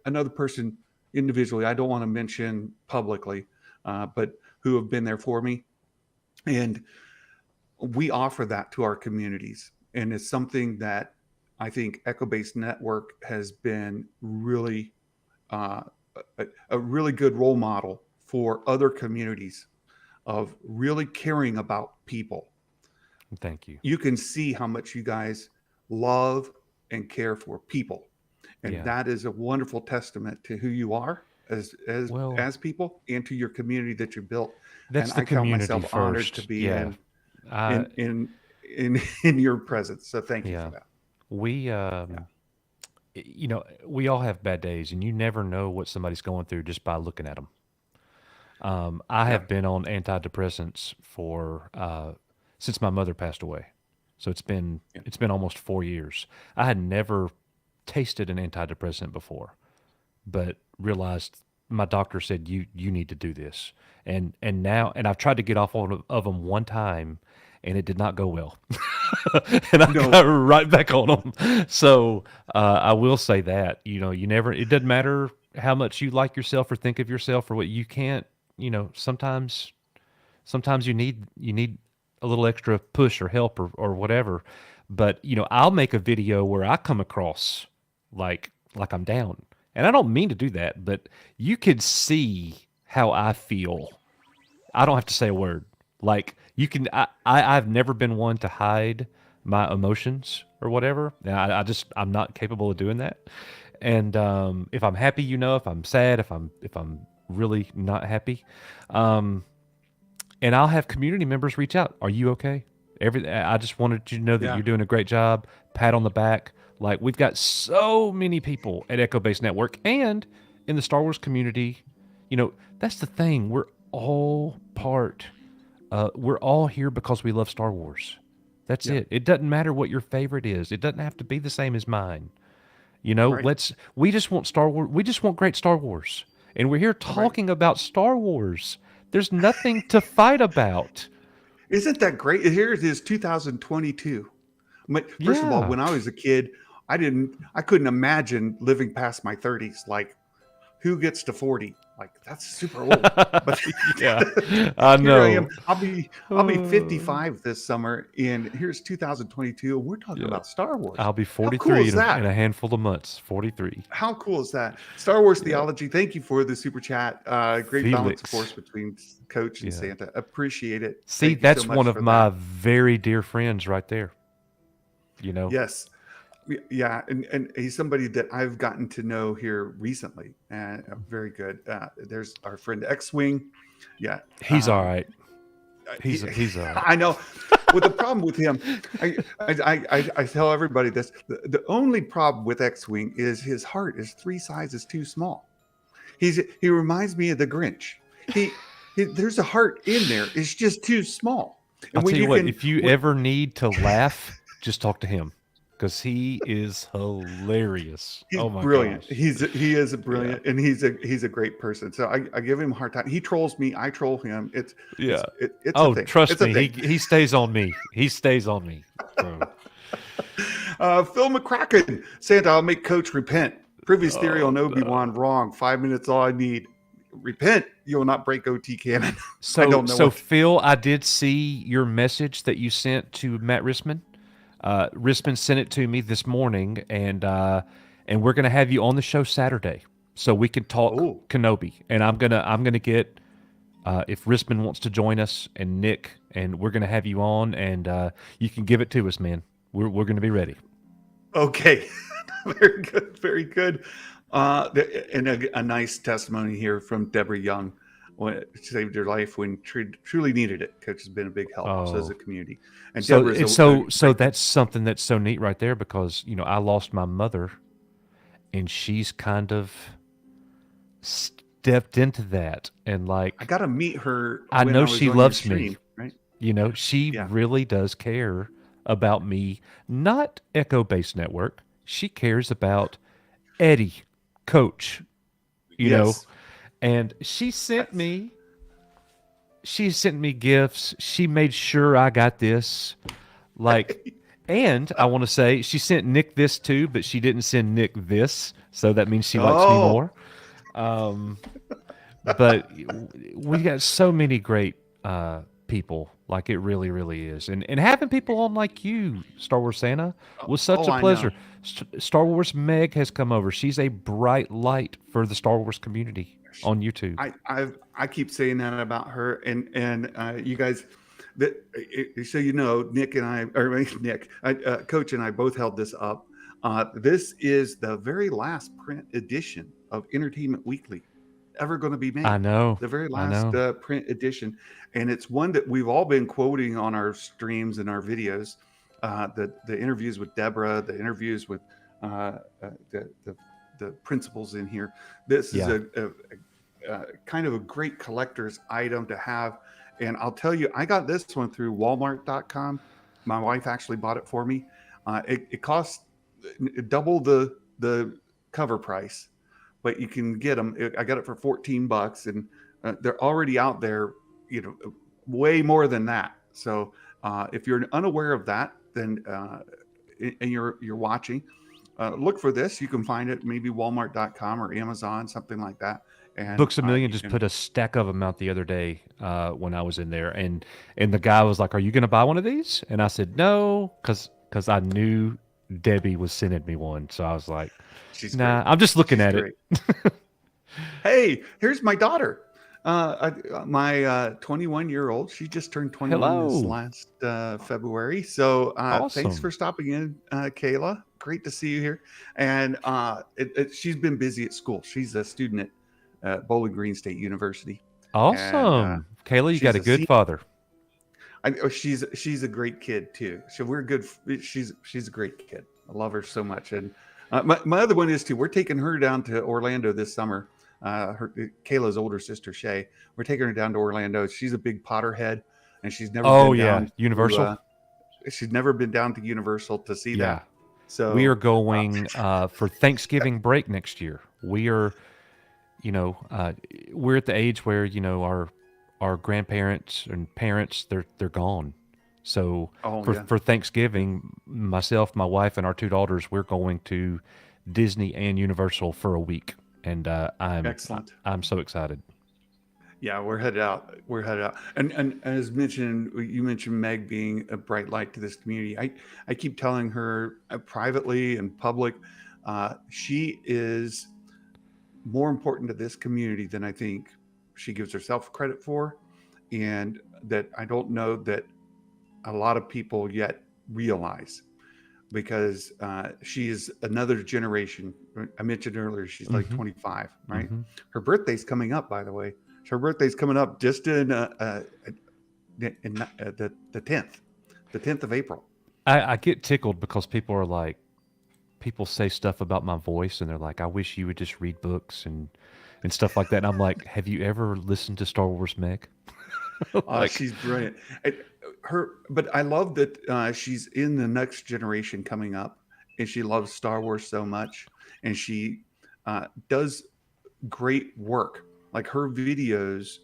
another person individually I don't want to mention publicly, but who have been there for me, and we offer that to our communities, and it's something that I think Echo Based Network has been really uh, a really good role model for other communities of really caring about people. Thank you. You can see how much you guys love and care for people, and Yeah. that is a wonderful testament to who you are Well, as people and to your community that you built. And that's the I count community myself honored to first. be Yeah. I in in in your presence. So thank you for yeah. that. We Yeah. we all have bad days, and you never know what somebody's going through just by looking at them. I Yeah. have been on antidepressants for since my mother passed away, so Yeah. it's been almost 4 years. I had never tasted an antidepressant before, but realized my doctor said you need to do this, and now and I've tried to get off of them one time, and it did not go well, and I got No. right back on them. So I will say that you never. It doesn't matter how much you like yourself or think of yourself or what you can't. Sometimes you need a little extra push or help or whatever. But I'll make a video where I come across like I'm down. And I don't mean to do that, but you could see how I feel. I don't have to say a word. Like you can I've never been one to hide my emotions or whatever. And I'm not capable of doing that. And if I'm happy, if I'm sad, if I'm really not happy, um, and I'll have community members reach out. Are you okay? I just wanted you to know that Yeah. you're doing a great job. Pat on the back. Like we've got so many people at Echo Base Network and in the Star Wars community. That's the thing. We're all here because we love Star Wars. That's Yeah. it. It doesn't matter what your favorite is. It doesn't have to be the same as mine. Right. We just want Star Wars. We just want great Star Wars. And we're here Right. talking about Star Wars. There's nothing to fight about. Isn't that great? Here it is, 2022. First of all, Yeah. when I was a kid, I couldn't imagine living past my 30s. Like, who gets to 40? Like, that's super old. But Yeah, I here I am. know. I'll be 55 this summer, and here's 2022. We're talking Yeah. about Star Wars. I'll be How cool 43 is in a that? handful of months. 43. How cool is that? Star Wars Yeah. theology. Thank you for the super chat. Great balance of force Felix. between Coach and Yeah. Santa. Appreciate it. See, Thank you so that's much one of for that. my very dear friends right there. You know. Yes. Yeah, and he's somebody that I've gotten to know here recently, and very good. There's our friend X-Wing. Yeah, He's all right. he, He's all right. I know. With the problem with him, I tell everybody this: the only problem with X-Wing is his heart is 3 sizes too small. He reminds me of the Grinch. There's a heart in there; it's just too small. I'll And when tell you you what, can, if you ever need to laugh, just talk to him because he is hilarious. he's Oh my brilliant. gosh. He is Yeah. brilliant, and he's a great person. So I give him a hard time. He trolls me, I troll him. Yeah. It's a Oh, thing. trust It's a me, thing. he stays on me. He stays on me. So, Phil McCracken, Santa, I'll make Coach repent. Previous theory on oh, Obi-Wan wrong. 5 minutes all I need. Repent. You will not break OT canon. I so, don't know so what. Phil, I did see your message that you sent to Matt Risman. Risman sent it to me this morning, and we're gonna have you on the show Saturday, so we can talk Oh, Kenobi. And I'm gonna get if Risman wants to join us and Nick, and we're gonna have you on, and you can give it to us, man. We're gonna be ready. okay. Very good. Very good. And a nice testimony here from Deborah Young. It saved your life when truly needed it. Coach has been a big help. So as Oh, a community, and so Deborah's it's a so great. that's something that's so neat right there because I lost my mother, and she's kind of stepped into that, and I like got to meet her I when know I was she on your loves me. stream, right? She Yeah. really does care about me, not Echo Base Network. She cares about Eddie, Coach, you know, Yes. and That's she sent me gifts. She made sure I got this. Like, and I want to say she sent Nick this too, but she didn't send Nick this. So that means she likes me oh. more. Um, but we got so many great people. Like it really, really is. And having people on like you, Star Wars Santa, was such Oh, a I know. pleasure. Star Wars Meg has come over. She's a bright light for the Star Wars community on YouTube. I keep saying that about her, and you guys. That so Nick and I, or Nick, Coach and I both held this up. This is the very last print edition of Entertainment Weekly ever going to be I made. know. The very I last know. print edition, and it's one that we've all been quoting on our streams and our videos. The interviews with Deborah, the interviews with the principals in here. This is Yeah. kind of a great collector's item to have. And I'll tell you, I got this one through Walmart.com. My wife actually bought it for me. It costs double the cover price, but you can get them. I got it for $14, and they're already out there, way more than that. So if you're unaware of that, then and you're watching, look for this. You can find it maybe Walmart.com or Amazon, something like that. And Books a Million you just can. put a stack of them out the other day when I was in there, and the guy was like, "Are you going to buy one of these?" And I said, "No," because I knew Debbie was sending me one, so I was like, She's "Nah, great. I'm just looking She's at it." great. Hey, here's my daughter. My 21-year-old. She just turned 21 this Hello, last February. So thanks awesome. for stopping in, Kayla. Great to see you here. And she's been busy at school. She's a student at Bowling Green State University, and Awesome. Kayla, you got she's a a good senior. father. She's a great kid too. So we're good. She's a great kid. I love her so much. And my other one is too. We're taking her down to Orlando this summer. Kayla's older sister Shay. We're taking her down to Orlando. She's a big Potterhead, and she's never Oh been yeah, down to. Universal. She's never been down to Universal to see Yeah, that. we are So going for Thanksgiving break next year. We are, you know, uh, we're at the age where our grandparents and parents they're gone, So Oh for yeah, for Thanksgiving, myself, my wife, and our two daughters, we're going to Disney and Universal for a week, and excellent. I'm so excited. Yeah, we're headed out. We're headed out. And as mentioned, you mentioned Meg being a bright light to this community. I keep telling her privately and public, she is more important to this community than I think she gives herself credit for, and that I don't know that a lot of people yet realize, because she is another generation. I mentioned earlier she's like Hmm. 25, right? Hmm. Her birthday's coming up, by the way. Her birthday's coming up just in the 10th, the 10th of April. I get tickled because people are like, people say stuff about my voice, and they're like, "I wish you would just read books and stuff like that." And I'm like, "Have you ever listened to Star Wars, Meg?" Like, She's brilliant. But I love that she's in the next generation coming up, and she loves Star Wars so much, and she does great work. Like her videos,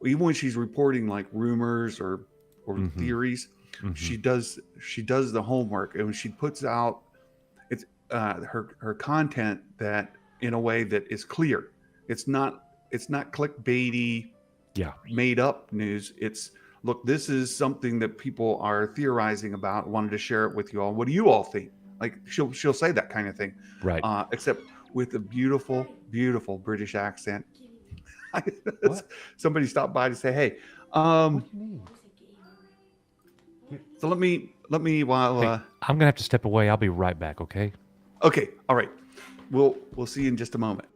even when she's reporting like rumors or hmm, theories, hmm, she does the homework, and when she puts out it's her content that in a way that is clear. It's not clickbaity, yeah, made up news. It's, look, this is something that people are theorizing about. Wanted to share it with you all. What do you all think? Like she'll say that kind of thing, right. except with a beautiful, beautiful British accent. What? Somebody stopped by to say, "Hey." What Um, do you mean? so let me while Hey, I'm gonna have to step away. I'll be right back. Okay. okay, all right. We'll see you in just a moment.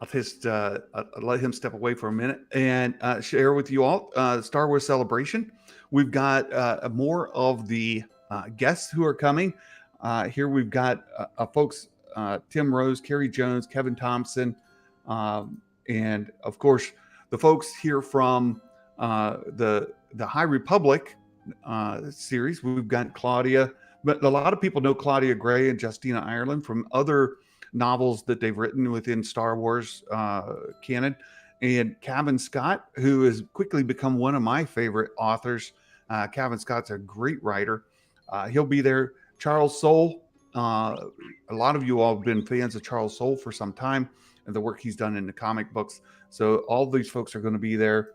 I'll just I'll let him step away for a minute and share with you all the Star Wars celebration. We've got more of the guests who are coming. Here we've got folks, Tim Rose, Kerry Jones, Kevin Thompson, and of course the folks here from the High Republic series. We've got Claudia, but a lot of people know Claudia Gray and Justina Ireland from other novels that they've written within Star Wars canon. And Cavan Scott, who has quickly become one of my favorite authors. Cavan Scott's a great writer. He'll be there. Charles Soule. A lot of you all have been fans of Charles Soule for some time and the work he's done in the comic books. So all these folks are going to be there.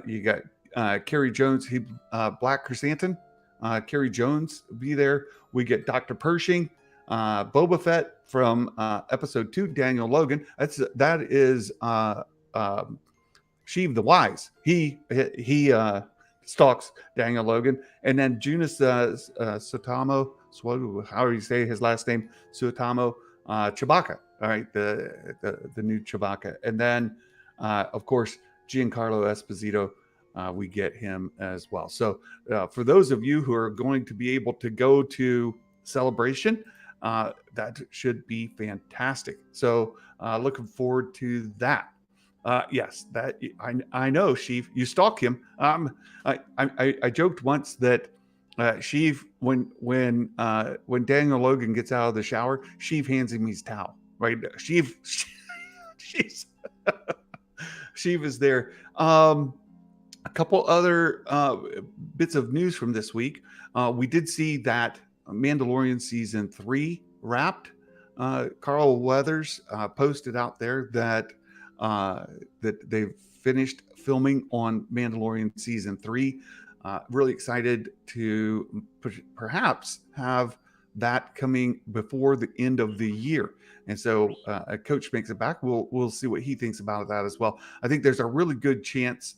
You got Kerry Jones, Black Chrysanthemum. Kerry Jones will be there. We get Dr. Pershing, Boba Fett from episode 2, Daniel Logan. That is Sheev the Wise. He stalks Daniel Logan, and then Junus Sotamo. How do you say his last name? Suotamo Chewbacca. All right, the new Chewbacca, and then of course Giancarlo Esposito. We get him as well. So for those of you who are going to be able to go to Celebration, that should be fantastic. So looking forward to that. Yes, that I know, Sheev. You stalk him. I joked once that Sheev, when Daniel Logan gets out of the shower, Sheev hands him his towel. Right, Sheev, she's Sheev is there. A couple other bits of news from this week. We did see that Mandalorian season 3 wrapped. Carl Weathers posted out there that they've finished filming on Mandalorian season 3. Really excited to perhaps have that coming before the end of the year. And so a coach makes it back. We'll see what he thinks about that as well. I think there's a really good chance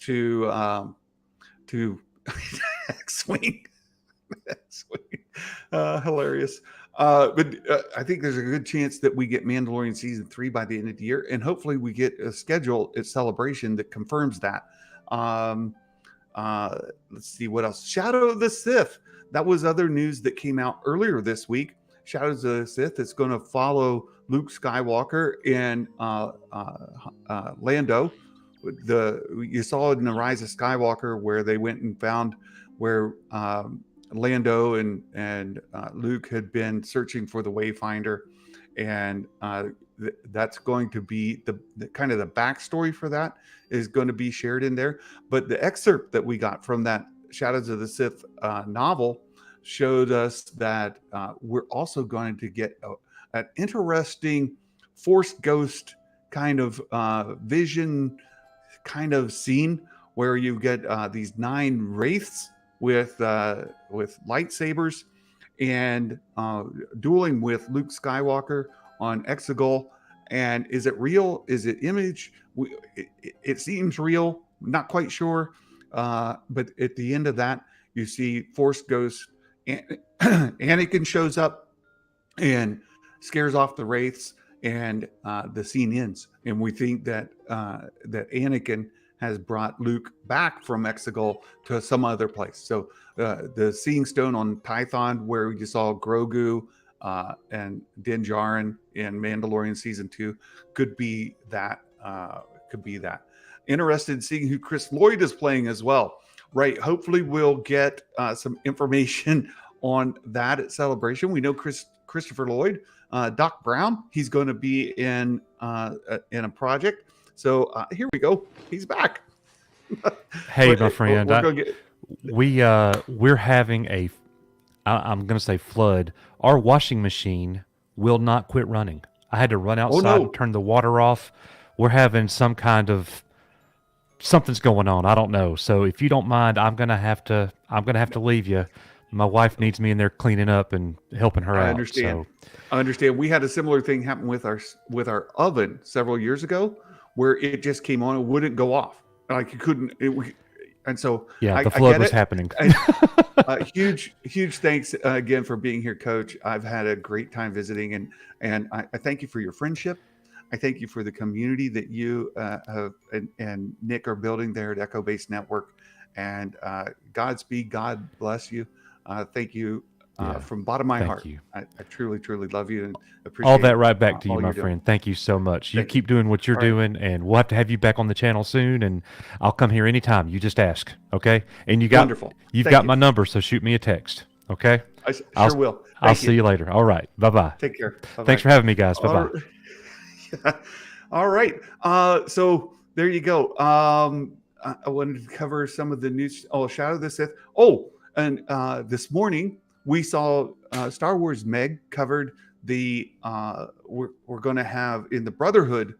to X-wing. Hilarious. But I think there's a good chance that we get Mandalorian season 3 by the end of the year, and hopefully we get a schedule at Celebration that confirms that. Um, let's see what else. Shadow of the Sith. That was other news that came out earlier this week. Shadows of the Sith is going to follow Luke Skywalker and Lando. You saw it in the Rise of Skywalker where they went and found where Lando and Luke had been searching for the Wayfinder, and that's going to be the kind of the backstory for that is going to be shared in there. But the excerpt that we got from that Shadows of the Sith novel showed us that we're also going to get an interesting Force Ghost kind of vision kind of scene where you get these 9 wraiths with lightsabers and dueling with Luke Skywalker on Exegol. And is it real? Is it image? It seems real. Not quite sure. But at the end of that, you see Force Ghost. Anakin shows up and scares off the wraiths, and the scene ends. And we think that that Anakin has brought Luke back from Exegol to some other place. So the Seeing Stone on Tython, where you saw Grogu and Din Djarin in Mandalorian season 2, could be that. Interested in seeing who Chris Lloyd is playing as well. Right. Hopefully we'll get some information on that at Celebration. We know Christopher Lloyd, Doc Brown, he's going to be in a project. So here we go. He's back. Hey, my friend, we're having I'm going to say flood. Our washing machine will not quit running. I had to run outside and turn the water off. We're having some kind of something's going on. I don't know. So if you don't mind, I'm gonna have to leave you. My wife needs me in there cleaning up and helping her out. I understand. We had a similar thing happen with our oven several years ago, where it just came on and wouldn't go off. Like you couldn't. And so the flood was happening. Huge thanks again for being here, Coach. I've had a great time visiting, and I thank you for your friendship. I thank you for the community that you have and Nick are building there at Echo Base Network. And Godspeed. God bless you. Thank you from the bottom of my heart. I truly, truly love you and appreciate all that right back to you, my friend. Doing. Thank you so much. You keep doing what you're doing, and we'll have to have you back on the channel soon. And I'll come here anytime. You just ask, okay? And wonderful. You've got my number, so shoot me a text, okay? I sure will. I'll see you later. All right. Bye-bye. Take care. Bye-bye. Thanks for having me, guys. Bye-bye. All right. So there you go. I wanted to cover some of the news. Shadow of the Sith. And this morning we saw Star Wars Meg covered the we're going to have in the Brotherhood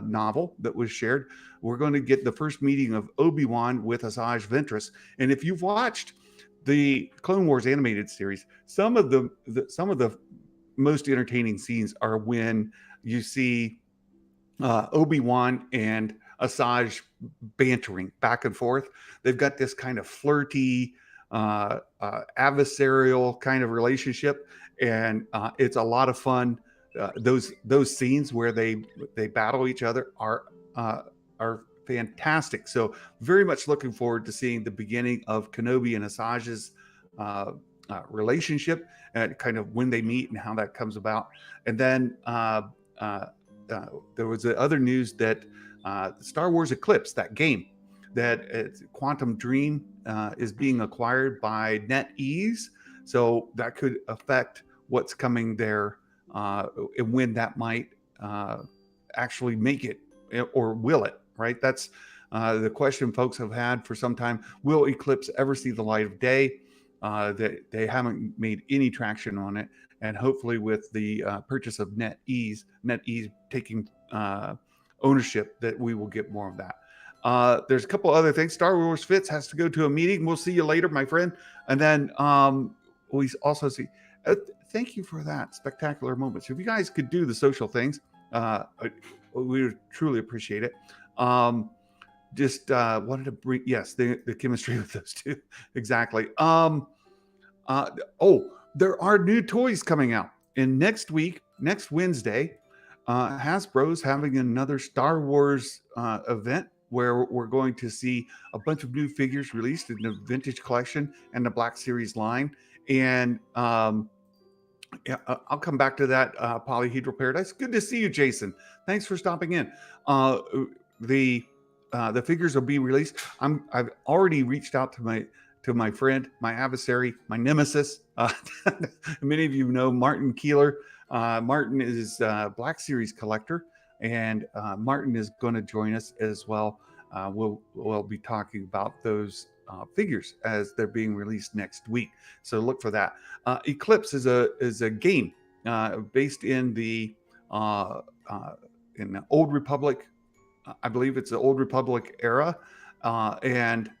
novel that was shared. We're going to get the first meeting of Obi-Wan with Asajj Ventress. And if you've watched the Clone Wars animated series, some of the most entertaining scenes are when you see Obi-Wan and Asajj bantering back and forth. They've got this kind of flirty, adversarial kind of relationship, and it's a lot of fun. Those scenes where they battle each other are fantastic. So very much looking forward to seeing the beginning of Kenobi and Asajj's relationship, and kind of when they meet and how that comes about. And then there was the other news that Star Wars Eclipse, that game, that Quantum Dream is being acquired by NetEase. So that could affect what's coming there and when that might actually make it, or will it, right? That's the question folks have had for some time. Will Eclipse ever see the light of day? They haven't made any traction on it. And hopefully with the purchase of NetEase taking ownership, that we will get more of that. There's a couple other things. Star Wars Fitz has to go to a meeting. We'll see you later, my friend. And then we also see, thank you for that spectacular moment. So if you guys could do the social things, we would truly appreciate it. Just wanted to bring, yes, the chemistry with those two. Exactly. There are new toys coming out. And next Wednesday, Hasbro's having another Star Wars event where we're going to see a bunch of new figures released in the vintage collection and the Black Series line. And I'll come back to that. Polyhedral Paradise. Good to see you, Jason. Thanks for stopping in. The figures will be released. I've already reached out to my friend, my adversary, my nemesis. Many of you know Martin Keeler. Martin is a Black Series collector, and Martin is going to join us as well. We'll be talking about those figures as they're being released next week. So look for that. Eclipse is a game based uh, in the Old Republic. I believe it's the Old Republic era, and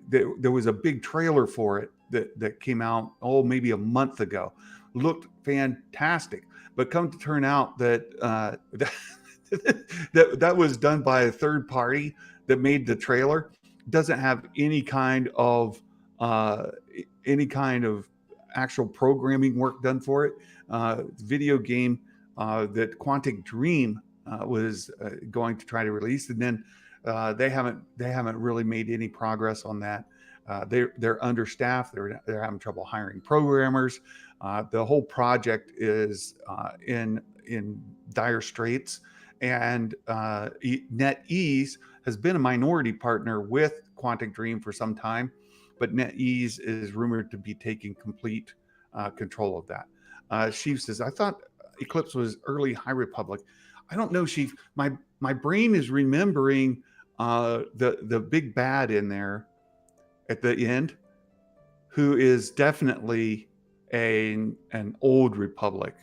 there was a big trailer for it that came out maybe a month ago. Looked fantastic, but come to turn out that that was done by a third party that made the trailer. Doesn't have uh, any kind of actual programming work done for it. Video game that Quantic Dream was going to try to release, and then they haven't really made any progress on that. They're understaffed. They're having trouble hiring programmers. The whole project is in dire straits, and NetEase has been a minority partner with Quantic Dream for some time, but NetEase is rumored to be taking complete control of that. Sheev says, "I thought Eclipse was early High Republic." I don't know, Sheev. My brain is remembering the big bad in there at the end, who is definitely an Old Republic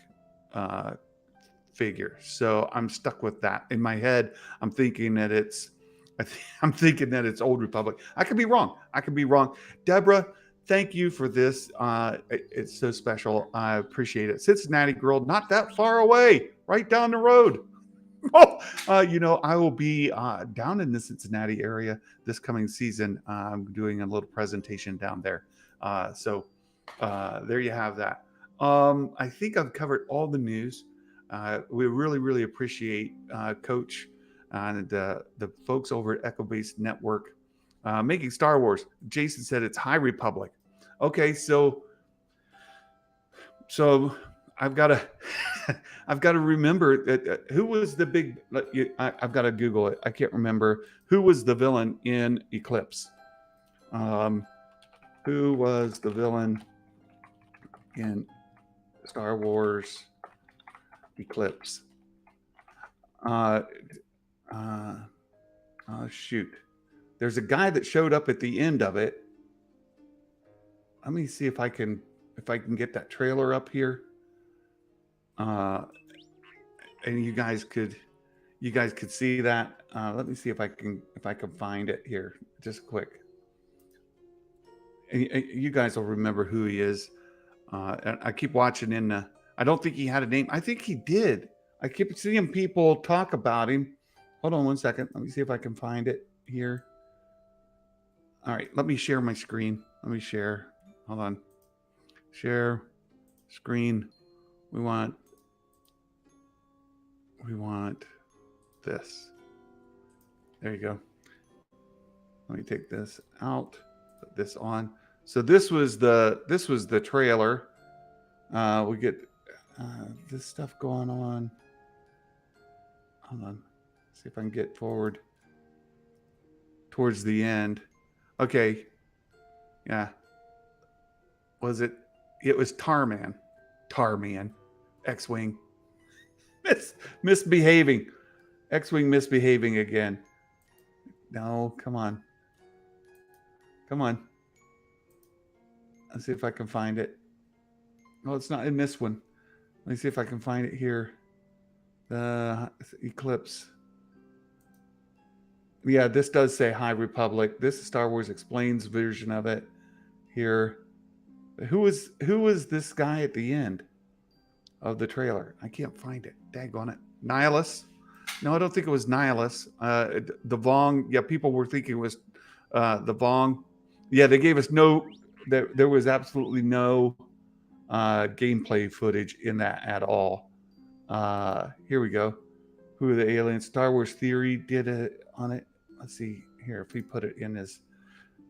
figure. So I'm stuck with that in my head. I'm thinking that it's Old Republic. I could be wrong. Deborah, thank you for this. It's so special. I appreciate it. Cincinnati girl, not that far away, right down the road. I will be down in the Cincinnati area this coming season. I'm doing a little presentation down there. So there you have that. I think I've covered all the news. We really, really appreciate Coach and the folks over at Echo Base Network making Star Wars. Jason said it's High Republic. Okay, so I've got to remember that who was the big. I've got to Google it. I can't remember who was the villain in Eclipse. Who was the villain in Star Wars Eclipse? Shoot. There's a guy that showed up at the end of it. Let me see if I can get that trailer up here. And you guys could see that. Let me see if I can find it here just quick. And you guys will remember who he is. And I keep watching I don't think he had a name. I think he did. I keep seeing people talk about him. Hold on one second. Let me see if I can find it here. All right, let me share my screen. Let me share. Hold on. Share screen. We want this. There you go. Let me take this out, put this on. So this was the trailer. We get this stuff going on. Hold on. See if I can get forward towards the end. Okay. Yeah. It was Tarman. X-Wing. Misbehaving. X-Wing misbehaving again. No, come on. Let's see if I can find it. No, it's not in this one. Let me see if I can find it here. The Eclipse. Yeah, this does say High Republic. This is Star Wars Explains version of it here. Who was this guy at the end of the trailer? I can't find it. Daggone it. Nihilus? No, I don't think it was Nihilus. The Vong. Yeah, people were thinking it was the Vong. Yeah, they gave us there was absolutely no gameplay footage in that at all. Here we go. Who are the aliens? Star Wars Theory did it on it. Let's see here if we put it in his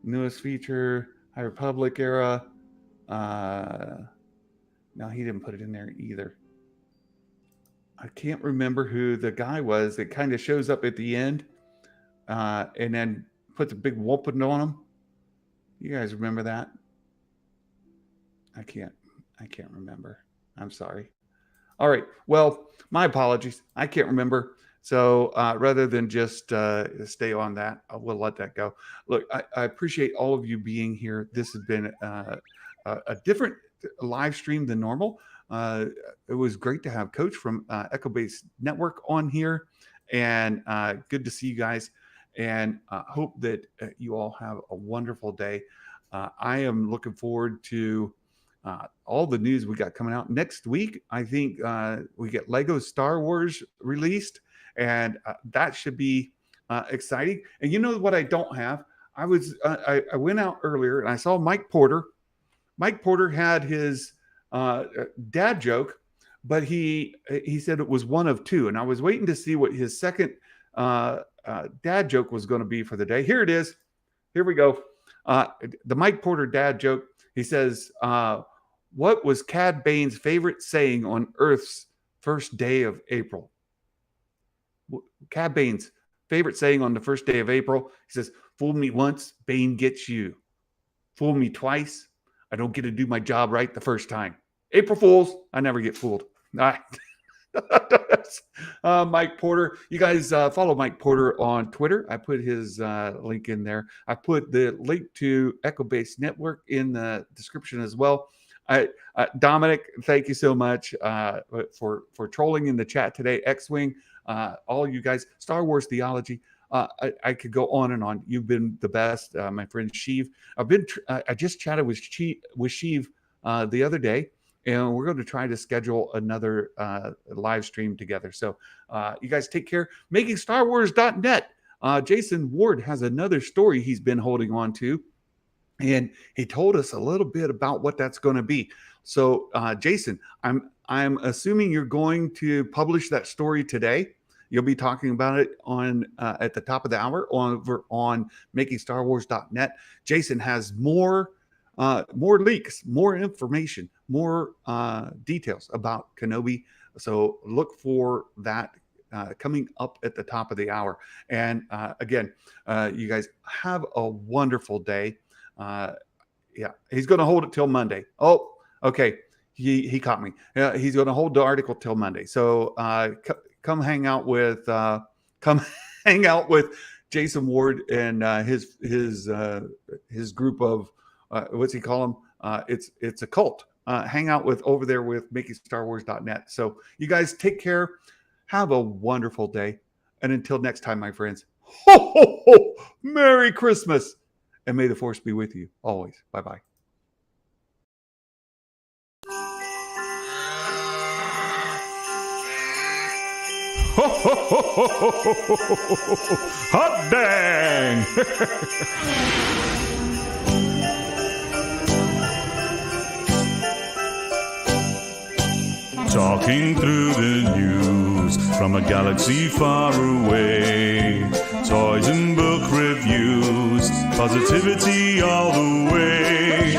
newest feature, High Republic era. No, he didn't put it in there either. I can't remember who the guy was that kind of shows up at the end and then puts a big whooping on him. You guys remember that? I can't remember. I'm sorry. All right. Well, my apologies. I can't remember. So rather than just stay on that, we'll let that go. Look, I appreciate all of you being here. This has been a different live stream than normal. It was great to have Coach from Echo Base Network on here, and good to see you guys. And hope that you all have a wonderful day. I am looking forward to all the news we got coming out next week. I think we get Lego Star Wars released, and that should be exciting. And you know what I don't have? I went out earlier and I saw Mike Porter. Mike Porter had his dad joke, but he said it was one of two, and I was waiting to see what his second dad joke was going to be for the day. Here it is. Here we go. The Mike Porter dad joke. He says, what was Cad Bane's favorite saying on Earth's first day of April? Cad Bane's favorite saying on the first day of April. He says, fool me once, Bane gets you. Fool me twice, I don't get to do my job right the first time. April Fools, I never get fooled. All right. Mike Porter. You guys follow Mike Porter on Twitter. I put his link in there. I put the link to Echo Base Network in the description as well. Dominic, thank you so much for trolling in the chat today. X-Wing, all you guys, Star Wars Theology. I could go on and on. You've been the best, my friend Sheev. I just chatted with Sheev the other day, and we're going to try to schedule another live stream together. So you guys take care. MakingStarWars.net. Jason Ward has another story he's been holding on to, and he told us a little bit about what that's going to be. So Jason, I'm assuming you're going to publish that story today. You'll be talking about it on at the top of the hour over on MakingStarWars.net. Jason has more leaks, more information, more details about Kenobi. So look for that coming up at the top of the hour. And again, you guys have a wonderful day. Yeah, he's going to hold it till Monday. Oh, okay. He caught me. He's going to hold the article till Monday. So come hang out with Jason Ward and his group of what's he call them? It's a cult. Hang out with over there with MakingStarWars.net. So you guys take care. Have a wonderful day. And until next time, my friends, ho, ho, ho, Merry Christmas. And may the Force be with you always. Bye-bye. Ho, ho, ho, ho, ho, ho, ho, ho, ho. Hot dang! Talking through the news from a galaxy far away. Toys and book reviews, positivity all the way.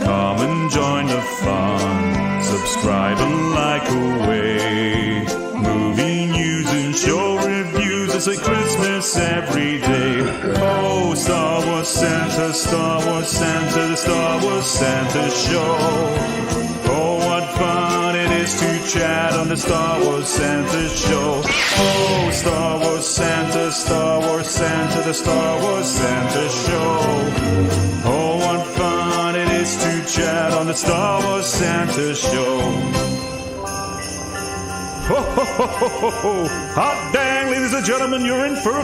Come and join the fun, subscribe and like away. Movie news and show reviews, it's like Christmas every day. Oh, Star Wars Santa, Star Wars Santa, the Star Wars Santa show. Oh, what fun it is to chat on the Star Wars Santa show. Oh, Star Wars Santa, Star Wars Santa, the Star Wars Santa show. Oh, what fun it is to chat on the Star Wars Santa show. Ho, ho, ho, ho, ho, ho. Hot dang, ladies and gentlemen, you're in for